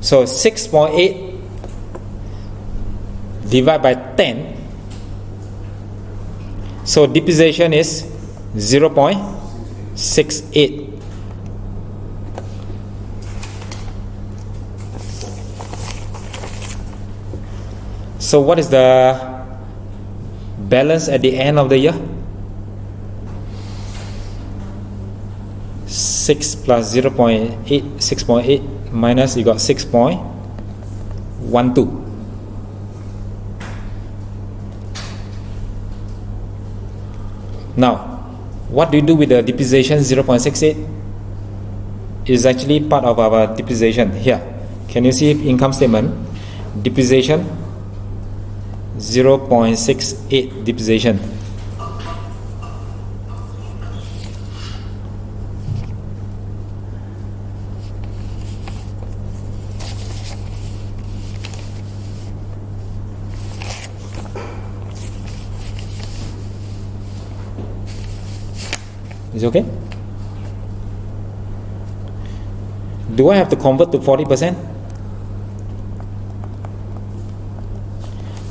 So 6.8 divided by 10. So depreciation is 0.68. So what is the balance at the end of the year? 6 plus 0.8, 6.8 minus, you got 6.12. Now, what do you do with the depreciation 0.68? Is actually part of our depreciation here. Can you see income statement? Depreciation 0.68 depreciation. Is it okay? Do I have to convert to 40%?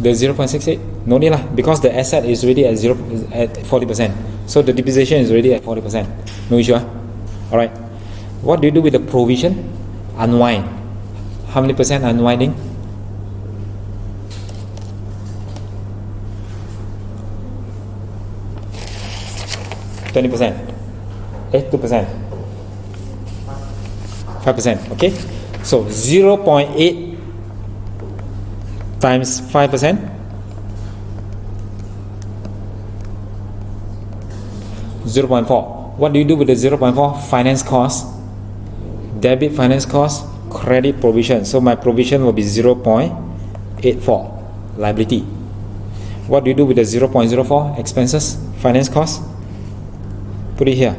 The 0.68? No need lah, because the asset is already at 40%. So the depreciation is already at 40%. No issue. Alright. What do you do with the provision? Unwind. How many percent unwinding? 20%. 2%. 5%. Okay. So 0.8 times 5%. 0.4. What do you do with the 0.4? Finance cost, debit finance cost, credit provision. So my provision will be 0.84 liability. What do you do with the 0.04 expenses, finance cost? Put it here.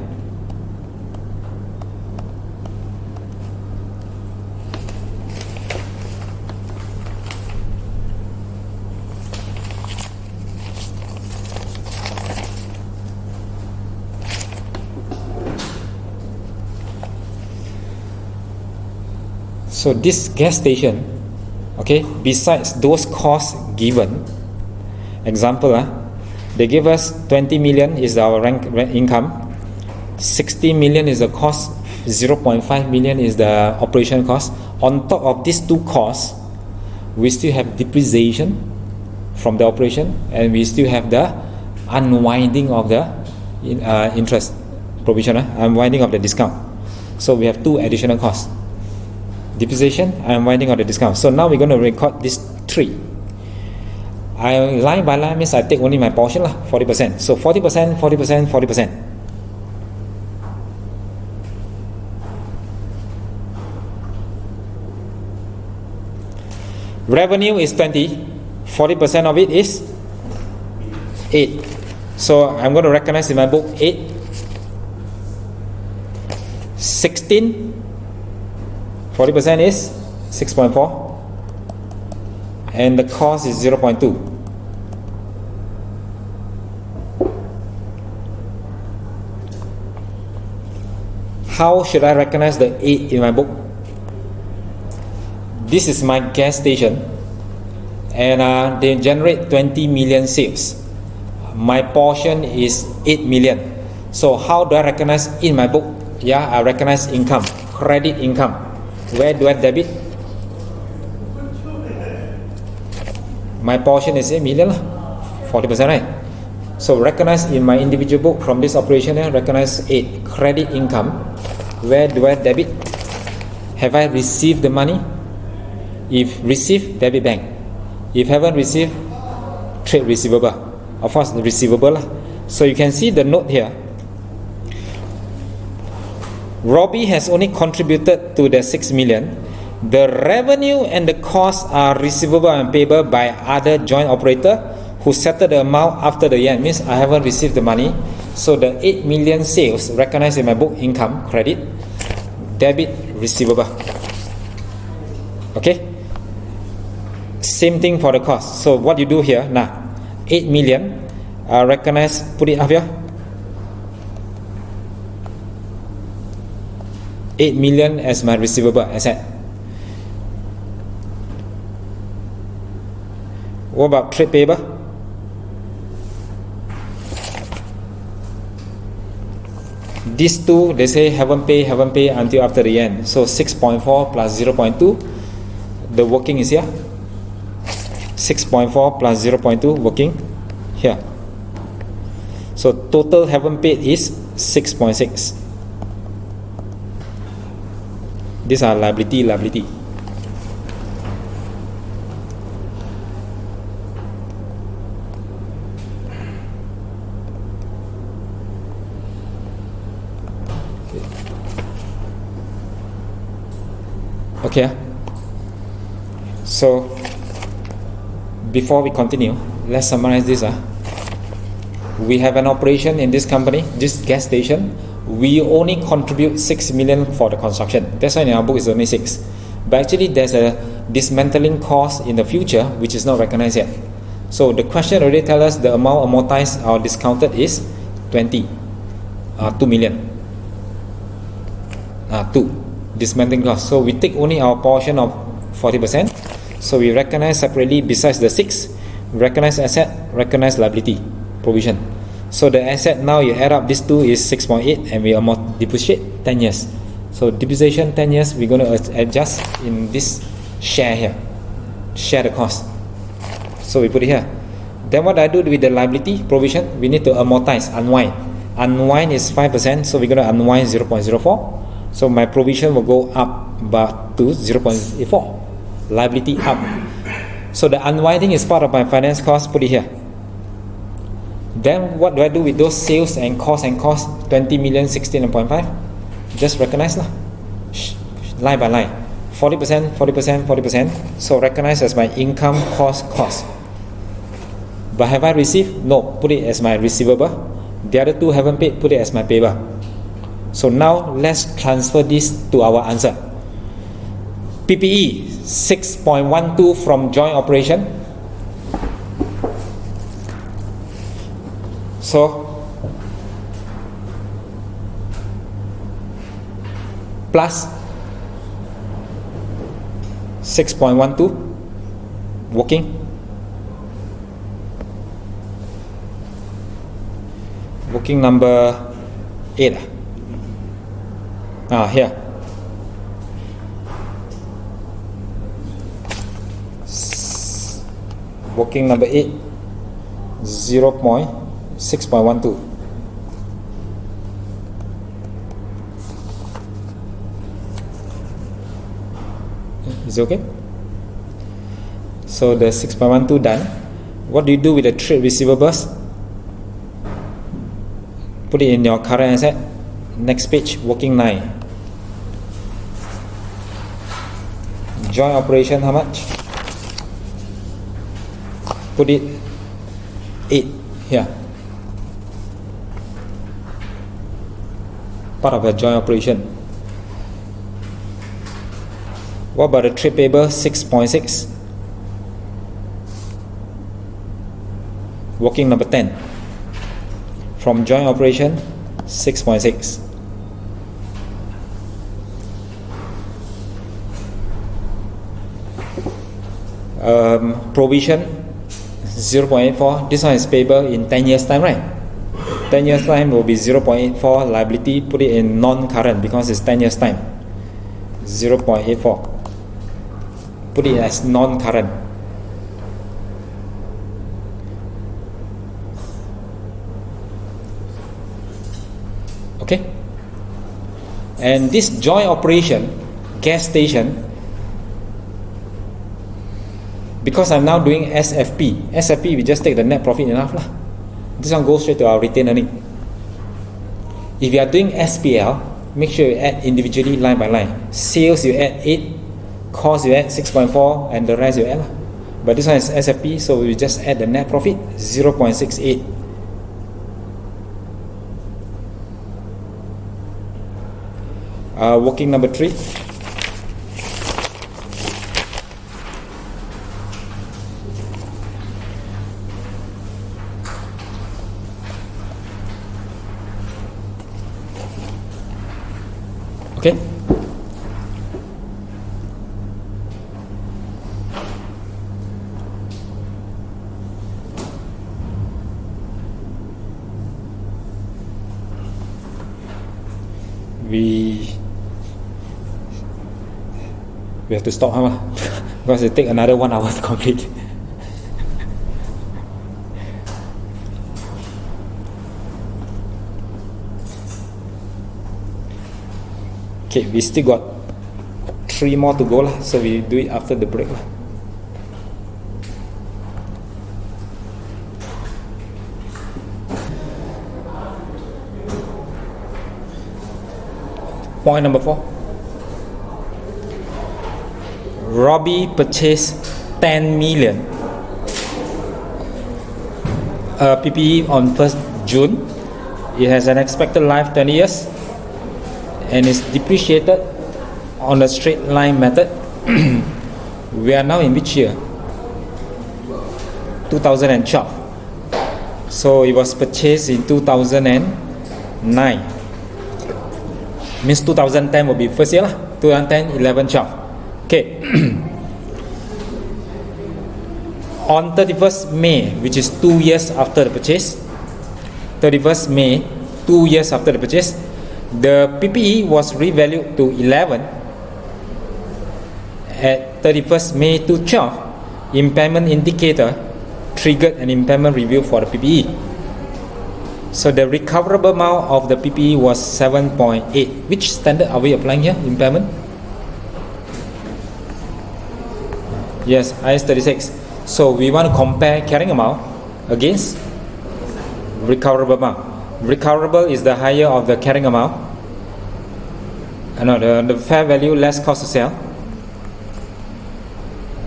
So this gas station, okay, besides those costs given, example, they give us 20 million is our rent income, 60 million is the cost, 0.5 million is the operation cost. On top of these two costs, we still have depreciation from the operation, and we still have the unwinding of the interest provision, unwinding of the discount. So we have two additional costs: depreciation and unwinding of the discount. So now we're going to record these three. I line by line means I take only my portion, 40%. So 40%, 40%, 40%. Revenue is 20, 40% of it is 8. So I'm going to recognize in my book 8, 16, 40% is 6.4, and the cost is 0.2. How should I recognize the 8 in my book? This is my gas station, and they generate 20 million sales. My portion is 8 million. So how do I recognize in my book? Yeah, I recognize income, credit income. Where do I debit? My portion is 8 million, 40%, right? So recognize in my individual book from this operation, recognize 8 credit income. Where do I debit? Have I received the money? If received, debit bank. If haven't received, trade receivable. Of course, the receivable. So you can see the note here. Robby has only contributed to the 6 million. The revenue and the costs are receivable and payable by other joint operator who settle the amount after the year. Means I haven't received the money. So the 8 million sales recognized in my book, income, credit, debit, receivable. Okay? Same thing for the cost. So what you do here now, 8 million, recognize, put it up here. 8 million as my receivable asset. What about trade payable? These two, they say haven't pay until after the end. So 6.4 plus 0.2, the working is here. 6.4 plus 0.2 working here. So total haven't paid is 6.6. These are liability. Okay. So before we continue, let's summarize this. We have an operation in this company, this gas station. We only contribute 6 million for the construction. That's why in our book it's only 6. But actually there's a dismantling cost in the future which is not recognized yet. So the question already tells us the amount amortized or discounted is 2 million. 2 dismantling cost. So we take only our portion of 40%. So we recognize separately, besides the 6, recognize asset, recognize liability provision. So the asset now you add up these two is 6.8, and we depreciate 10 years. So depreciation 10 years, we're going to adjust in this share here, share the cost. So we put it here. Then what I do with the liability provision, we need to amortize, unwind. Unwind is 5%, so we're going to unwind 0.04. So my provision will go up to 0.84. Liability up. So the unwinding is part of my finance cost, put it here. Then what do I do with those sales and cost 20 million, 16.5? Just recognize line by line, 40%, 40%, 40%. So recognize as my income, cost. But have I received? No, put it as my receivable. The other two haven't paid, put it as my payable. So now let's transfer this to our answer. PPE 6.12 from joint operation. So plus 6.12 working. Working number 8. Here. Working number 8, 6.12. Is it okay? So the 6.12 done. What do you do with the trade receivables? Put it in your current asset. Next page, working 9. Joint operation, how much? Put it 8 here. Part of the joint operation. What about the trade payable? 6.6. Working number 10. From joint operation, 6.6. Provision 0.84. This one is payable in 10 years time, right? 10 years time will be 0.84 liability. Put it in non-current because it's 10 years time. 0.84. Put it as non-current. Okay. And this joint operation, gas station, because I'm now doing SFP, we just take the net profit enough lah. This one goes straight to our retained earning. If you are doing SPL, make sure you add individually line by line. Sales you add 8, cost you add 6.4, and the rest you add lah. But this one is SFP, so we just add the net profit 0.68. Working number 3. Okay. We have to stop because it take another 1 hour to complete. Okay, we still got 3 more to go lah, so we do it after the break lah. Point number 4. Robby purchased 10 million PPE on 1st June. It has an expected life 20 years and is depreciated on the straight line method. We are now in which year? 2012. So it was purchased in 2009. Means 2010 will be first year lah. 2010, 11, 12. Okay. On 31st May, which is 2 years after the purchase, 31st May, 2 years after the purchase, the PPE was revalued to 11. At 31st May to 12, impairment indicator triggered an impairment review for the PPE. So the recoverable amount of the PPE was 7.8. Which standard are we applying here? Impairment? Yes, IS 36. So we want to compare carrying amount against recoverable amount. Recoverable is the higher of the carrying amount. The fair value less cost to sell,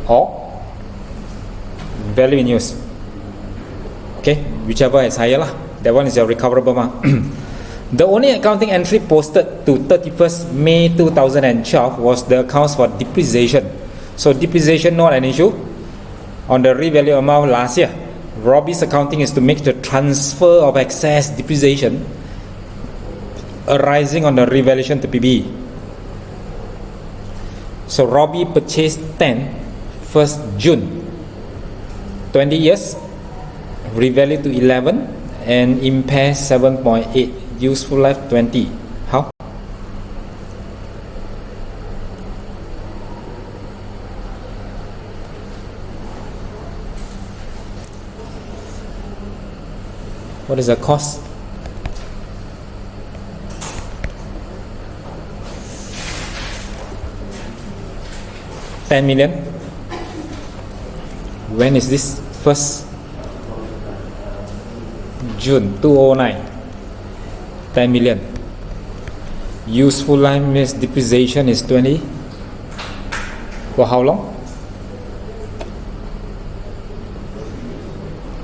or value in use. Okay, whichever is higher lah. That one is your recoverable amount. The only accounting entry posted to 31st May 2012 was the accounts for depreciation. So depreciation not an issue. On the revalue amount last year, Robby's accounting is to make the transfer of excess depreciation arising on the revaluation to PBE. So Robby purchased 10 1st June, 20 years, revalue to 11, and impair 7.8, useful life 20. How? What is the cost? $10 million. When is this? 1st June 2009. 10 million. Useful life means depreciation is 20. For how long?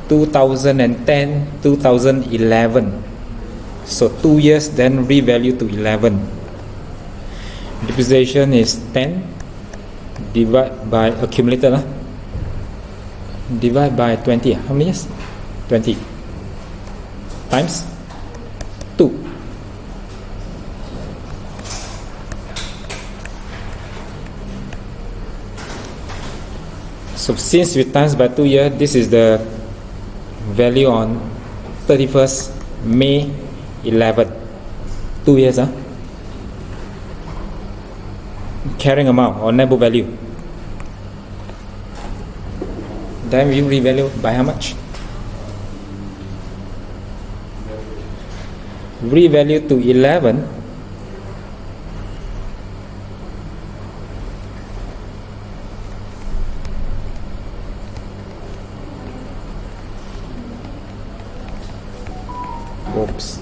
2010, 2011. So 2 years, then revalue to 11. Depreciation is 10 divided by accumulated, divide by 20. How many years? 20 times 2. So since we times by 2 years, this is the value on 31st May 11. 2 years, carrying amount or net book value. Then we revalue by how much? Revalue to 11. Oops.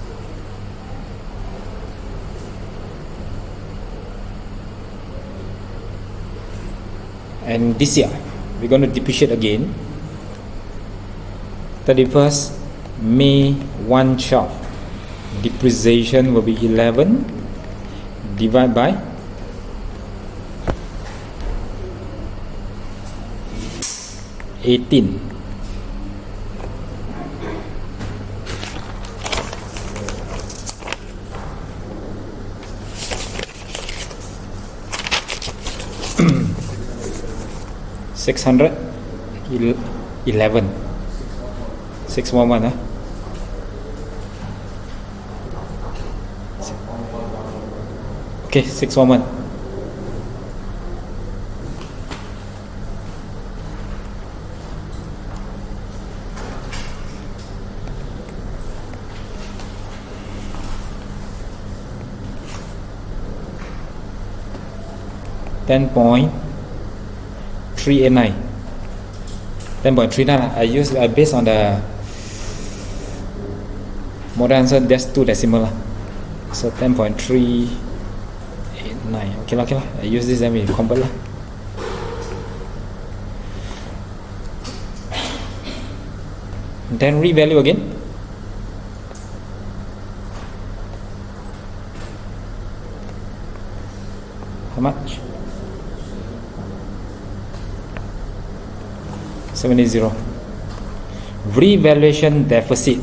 And this year we're going to depreciate again. 31st May 112. Depreciation will be 11 divided by 18. $611. 611, Okay, 611. $10.389. 10.39. I use based on the model answer, just 2 decimal. So 10.389. Okay lah. I use this, then we convert lah. Then revalue again. How much? 70. Revaluation deficit.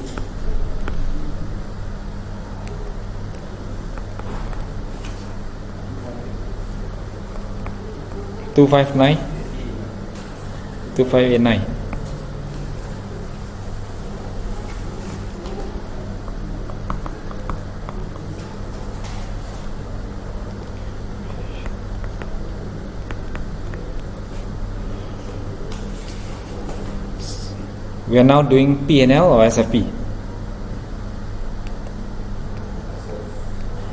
$259. We are now doing P&L or SFP?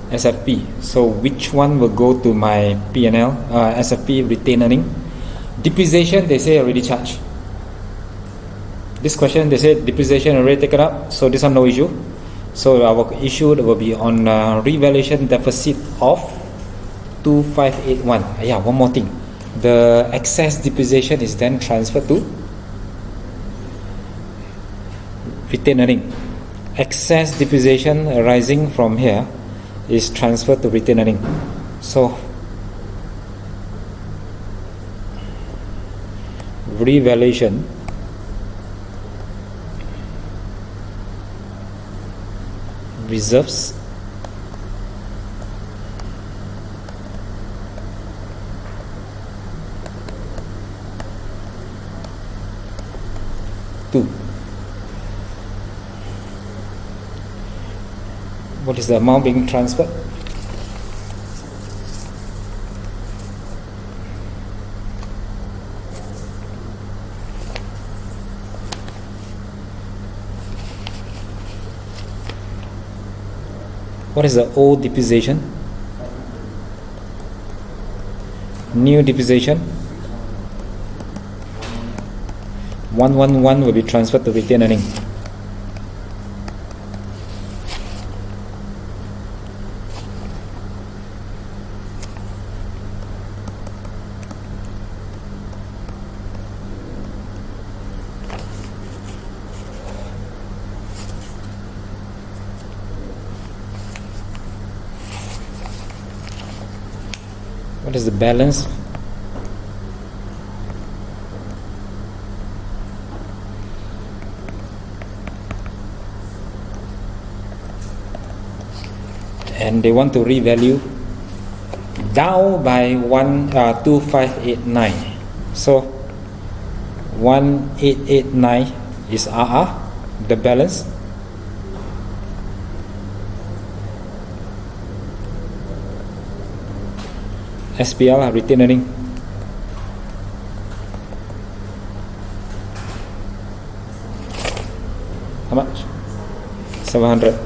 SFP. So which one will go to my P&L? SFP, retained earning. Depreciation, they say already charged. This question, they say depreciation already taken up, so this one no issue. So our issue will be on revaluation deficit of 2581. Yeah, one more thing. The excess depreciation is then transferred to retained earning. Excess depreciation arising from here is transferred to retained earning. So revaluation reserves What is the amount being transferred? What is the old depreciation? New depreciation? 111 will be transferred to retained earning. What is the balance? And they want to revalue down by 2589. So 1889 is RR, the balance. SPL, retained earning. How much? 700.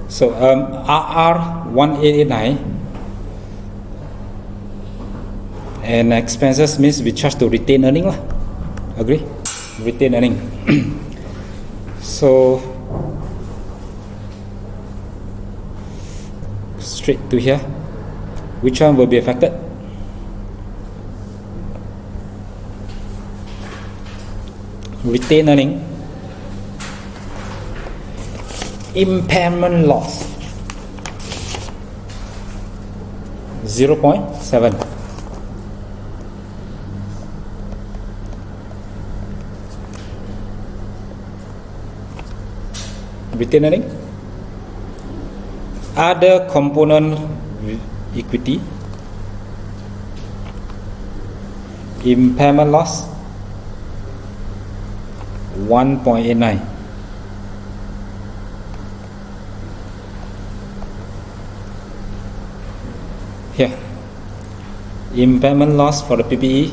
So RR 1889 and expenses means we charge to retain earning lah. Agree? Retain earning. So straight to here. Which one will be affected? Retain earning. Impairment loss 0.7. Retained earning. Other component equity. Impairment loss 1.89. Here, impairment loss for the PPE.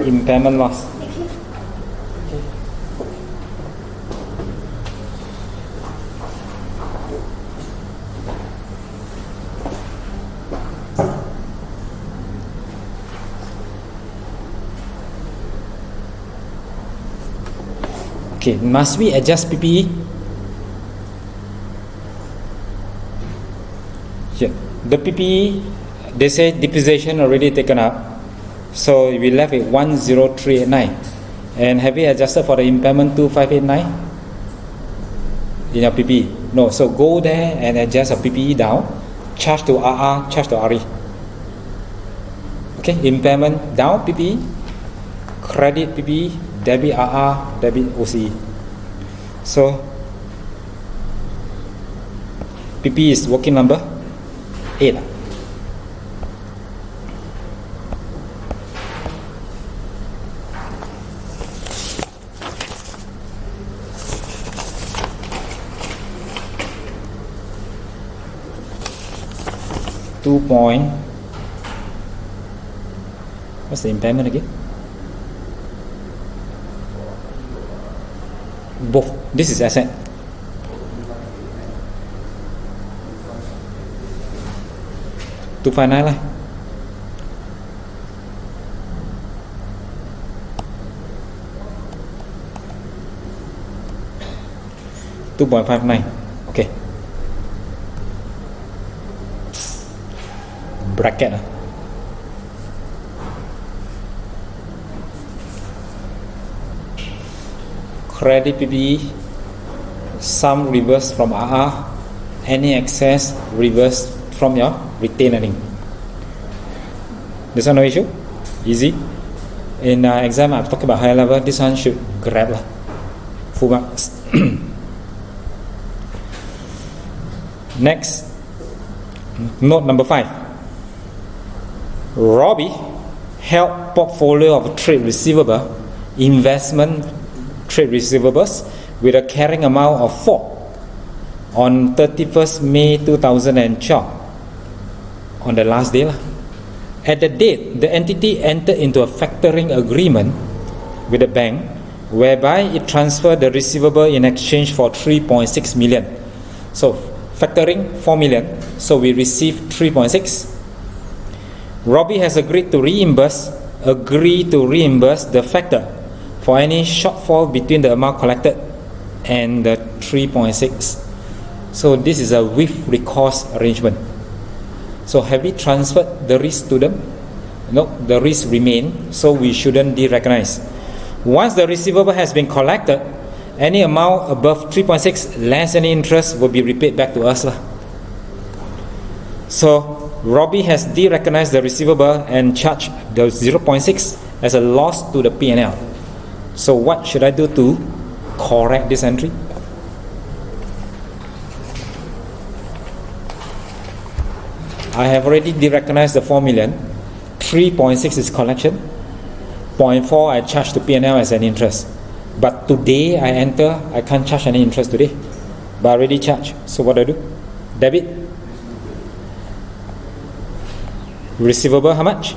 Impairment loss. Okay, must we adjust PPE? Here, the PPE, they say depreciation already taken up, so we left with 10389. And have we adjusted for the impairment 2589 in your PPE? No, so go there and adjust your PPE down, charge to RR, charge to RE. Okay, impairment down PPE, credit PPE, debit RR, debit OCE. So PPE is working number 8. What's the impairment again? Both. This is asset. $259 lah. $2.59. Okay. Bracket lah. Credit PPE, some reverse from RR, any excess reversed from your retained earning. This one no issue? Easy. In exam I've talked about higher level, this one should grab full marks. Next, note number 5. Robby held portfolio of trade receivable, investment trade receivables with a carrying amount of 4 on 31st May 2012 on the last day. At the date, the entity entered into a factoring agreement with the bank whereby it transferred the receivable in exchange for 3.6 million. So factoring 4 million, so we received 3.6. Robby has agreed to reimburse the factor for any shortfall between the amount collected and the 3.6. So this is a with recourse arrangement. So have we transferred the risk to them? No, the risk remain, so we shouldn't de-recognize. Once the receivable has been collected, any amount above 3.6 less any interest will be repaid back to us. So Robby has de-recognized the receivable and charged the 0.6 as a loss to the P&L. So what should I do to correct this entry? I have already de-recognized the 4 million. 3.6 is collection. 0.4 I charge to P&L as an interest. But today I enter, I can't charge any interest today. But I already charged. So what do I do? Debit. Receivable how much?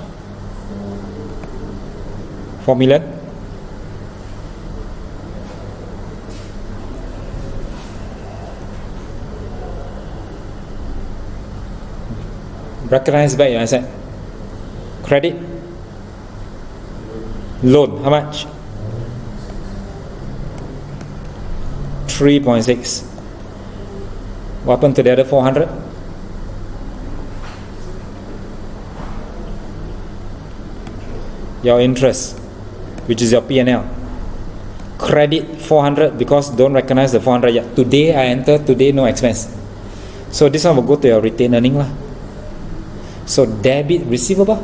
4 million. Recognize back your asset. Credit. Loan how much? 3.6. What happened to the other 400? Your interest, which is your P&L. Credit 400 because don't recognize the 400 yet. Today I enter, today no expense. So this one will go to your retained earning lah. So debit receivable,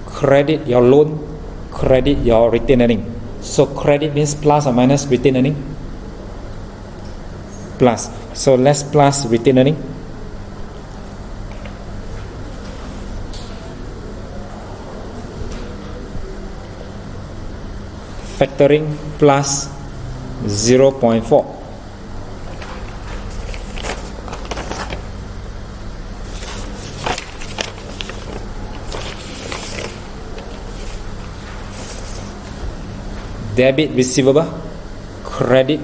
credit your loan, credit your retained earning. So credit means plus or minus retained earning? Plus. So let's plus retained earning. Factoring plus 0.4. Debit receivable, credit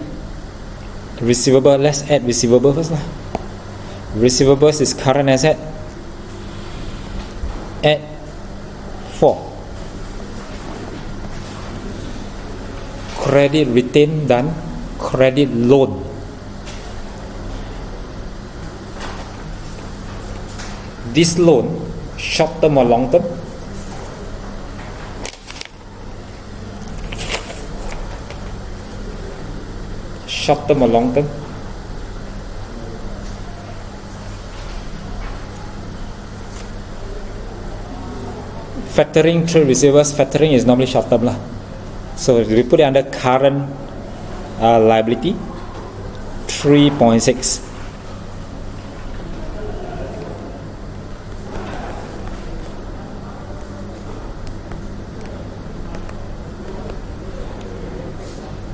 receivable. Let's add receivable first lah. Receivables is current asset. Add 4. Credit retain done. Credit loan. This loan, short term or long term? Short term or long term? Factoring trade receivables, factoring is normally short term lah. So we put it under current liability, 3.6.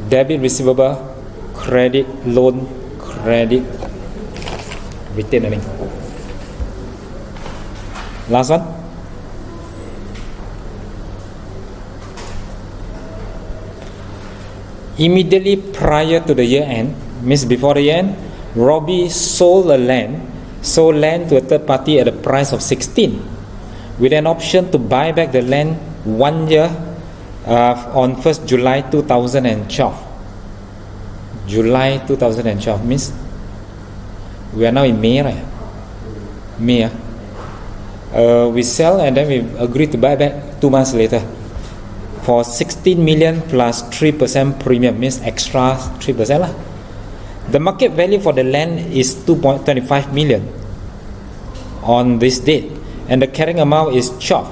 Debit receivable, credit loan, credit retained earning. Last one. Immediately prior to the year end, means before the year end, Robby sold land to a third party at a price of 16, with an option to buy back the land 1 year on 1st July 2012. July 2012 means we are now in May, right? May. We sell and then we agree to buy back 2 months later for 16 million plus 3% premium, means extra 3% lah. The market value for the land is 2.25 million on this date, and the carrying amount is 12.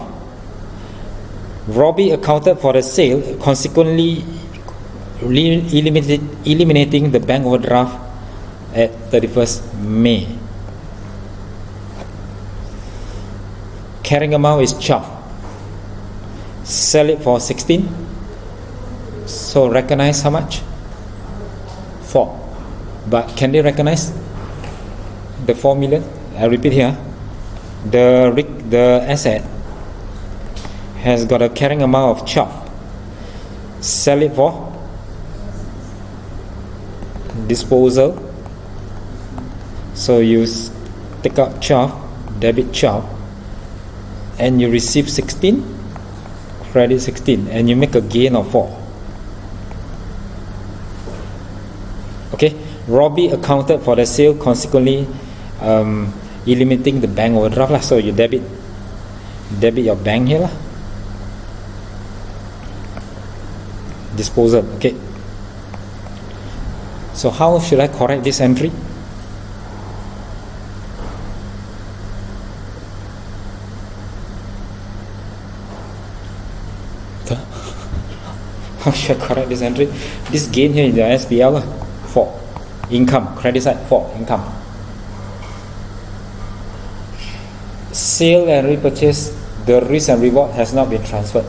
Robby accounted for the sale, consequently eliminating the bank overdraft at 31st May. Carrying amount is 12. Sell it for 16. So recognize how much? 4. But can they recognize the 4 million? I repeat here. The asset has got a carrying amount of 12. Sell it for disposal. So you take out 12, debit 12, and you receive 16, credit 16, and you make a gain of 4. Okay, Robby accounted for the sale, consequently eliminating the bank overdraft lah. So you debit your bank here lah. Disposal. Okay, so how should I correct this entry? How should I correct this entry? This gain here in the SPL 4. Income, credit side 4, income. Sale and repurchase, the risk and reward has not been transferred.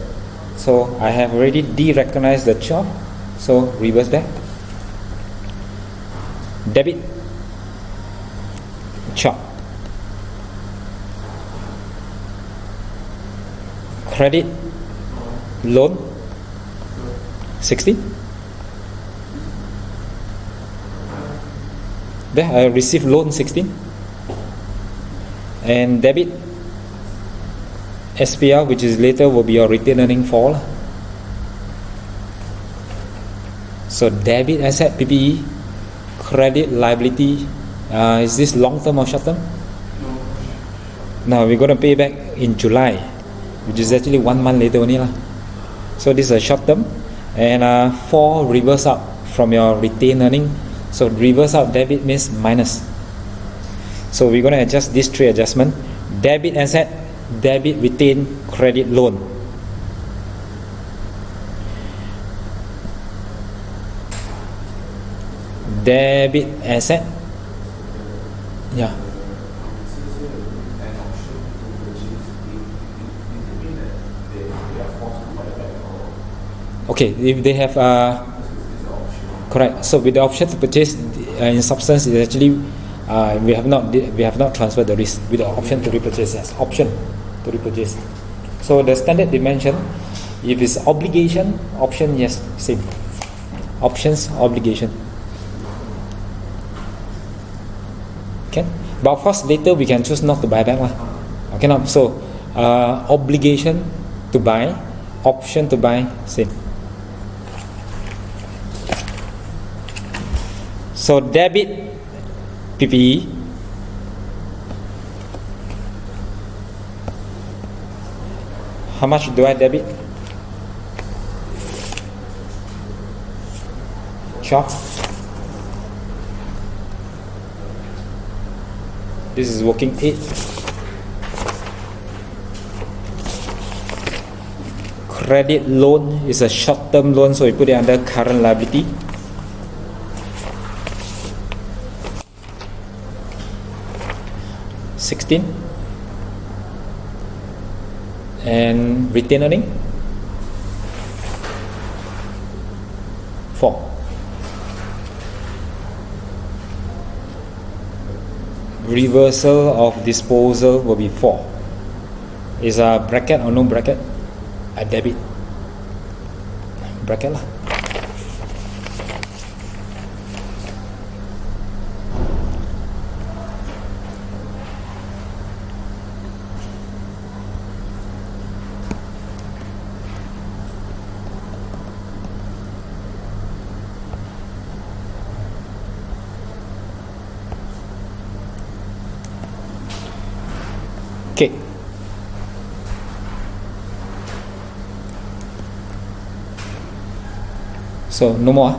So I have already de-recognized the 12. So reverse back. Debit 12. Credit loan 16. There I received loan 16. And debit SPL, which is later will be your retained earning 4. So debit asset PPE, credit liability, is this long term or short term? Now we're going to pay back in July, which is actually 1 month later only lah. So this is a short term, and 4 reverse out from your retained earning. So reverse out debit means minus. So we're going to adjust these 3 adjustments: debit asset, debit retained, credit loan. Debit asset, yeah. Okay, if they have correct. So with the option to purchase, in substance, is actually we have not transferred the risk. With the option to repurchase, yes, option to repurchase. So the standard dimension, if it's obligation, option, yes, same. Options, obligation. Okay, but of course later we can choose not to buy back lah. Okay, now so obligation to buy, option to buy, same. So debit PPE, how much do I debit? 12. This is working 8. Credit loan is a short-term loan, so we put it under current liability. And retained earning 4. Reversal of disposal will be 4. Is a bracket or no bracket? A debit bracket lah. Okay. So no more.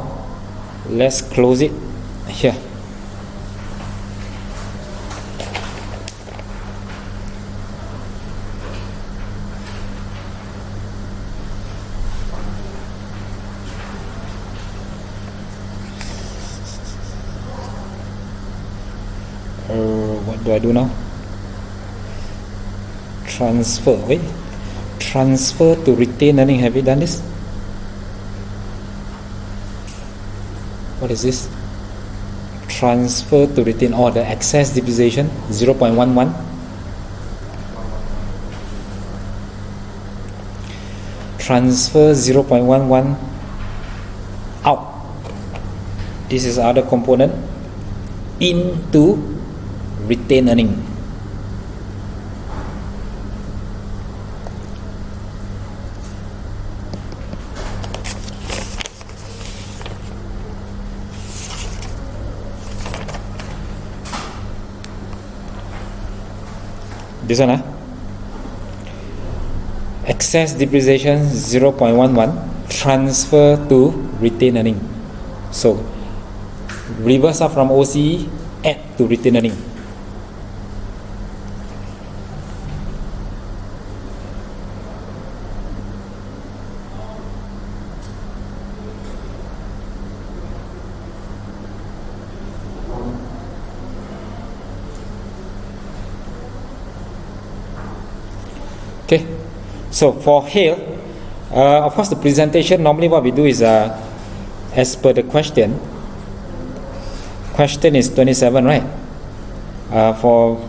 Let's close it here. What do I do now? Transfer. Wait. Transfer to retained earning. Have you done this? What is this? Transfer to retained, or the excess depreciation 0.11. Transfer 0.11 out. This is other component into retained earning. This one, excess depreciation 0.11 transfer to retained earning. So reverse up from OCE, add to retained earning. Okay, so for Hail, of course the presentation, normally what we do is as per the question is 27, right? For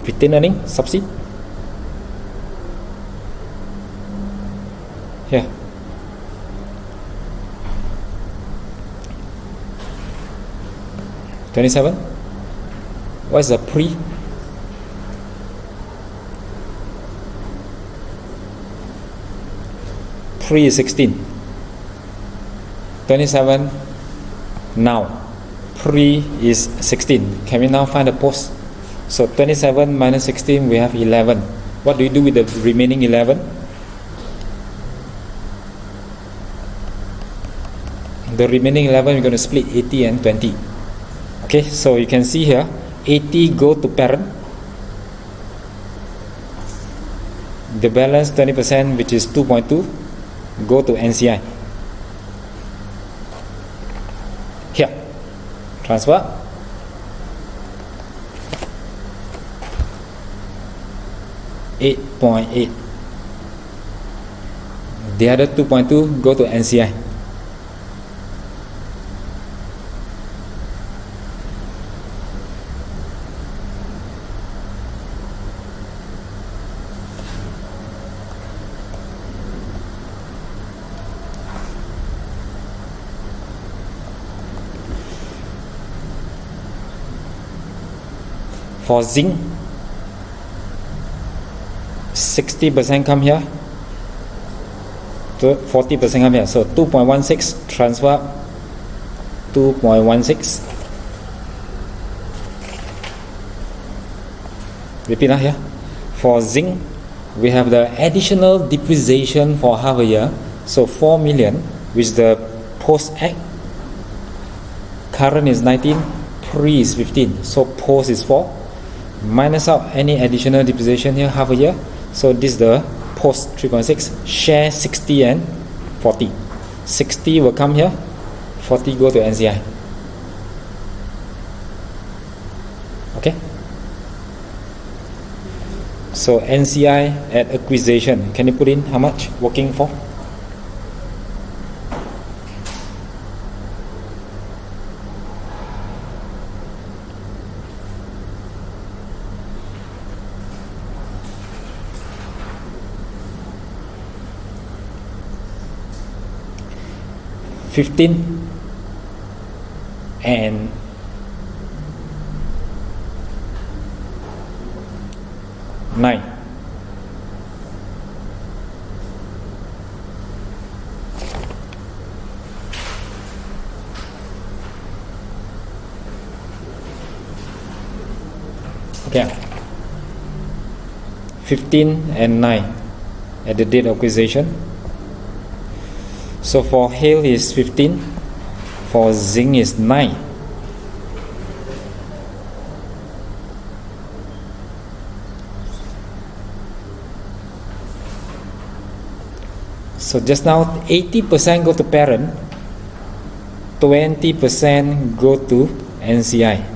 retained earning, subsidy. Here. $27. What's the pre? Pre is 16. 27 now. Pre is 16. Can we now find the post? So 27 minus 16, we have 11. What do you do with the remaining 11? The remaining 11, we're going to split 80 and 20. Okay, so you can see here, 80 go to parent. The balance 20%, which is 2.2, go to NCI. Here, transfer. $8.8. The other 2.2 go to NCI. For zinc, 60% come here, 40% come here. So 2.16 transfer 2.16. Repeat here. For zinc, we have the additional depreciation for half a year. So 4 million, which the post-act. Current is 19, pre is 15. So post is 4. Minus out any additional depreciation here, half a year. So this is the post 3.6. Share 60 and 40. 60 will come here, 40 go to NCI. Okay. So NCI at acquisition, can you put in how much working for? $15 and $9. Okay. 15 and 9 at the date of acquisition. So for Hail is 15, for zinc is 9. So just now 80% go to parent, 20% go to NCI.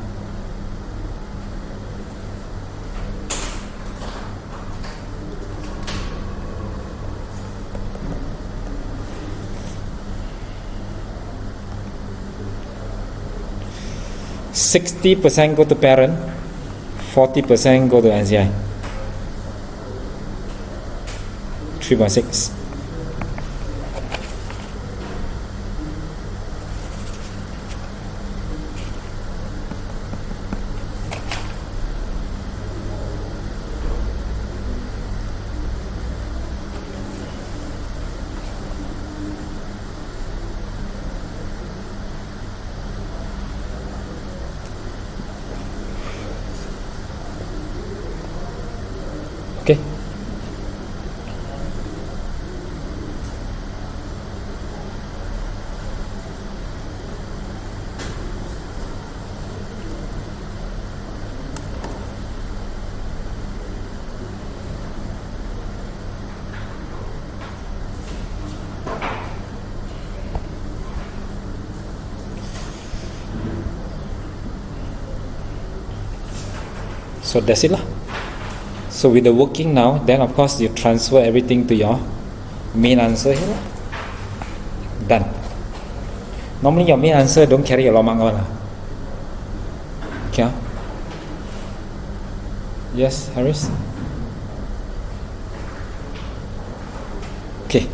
%60 go to parent, 40% go to NCI. 3.6. Okay. So that's it lah. So with the working now, then of course you transfer everything to your main answer here lah. Done. Normally your main answer don't carry a lot of mark one lah. Okay. Yes, Harris. Okay.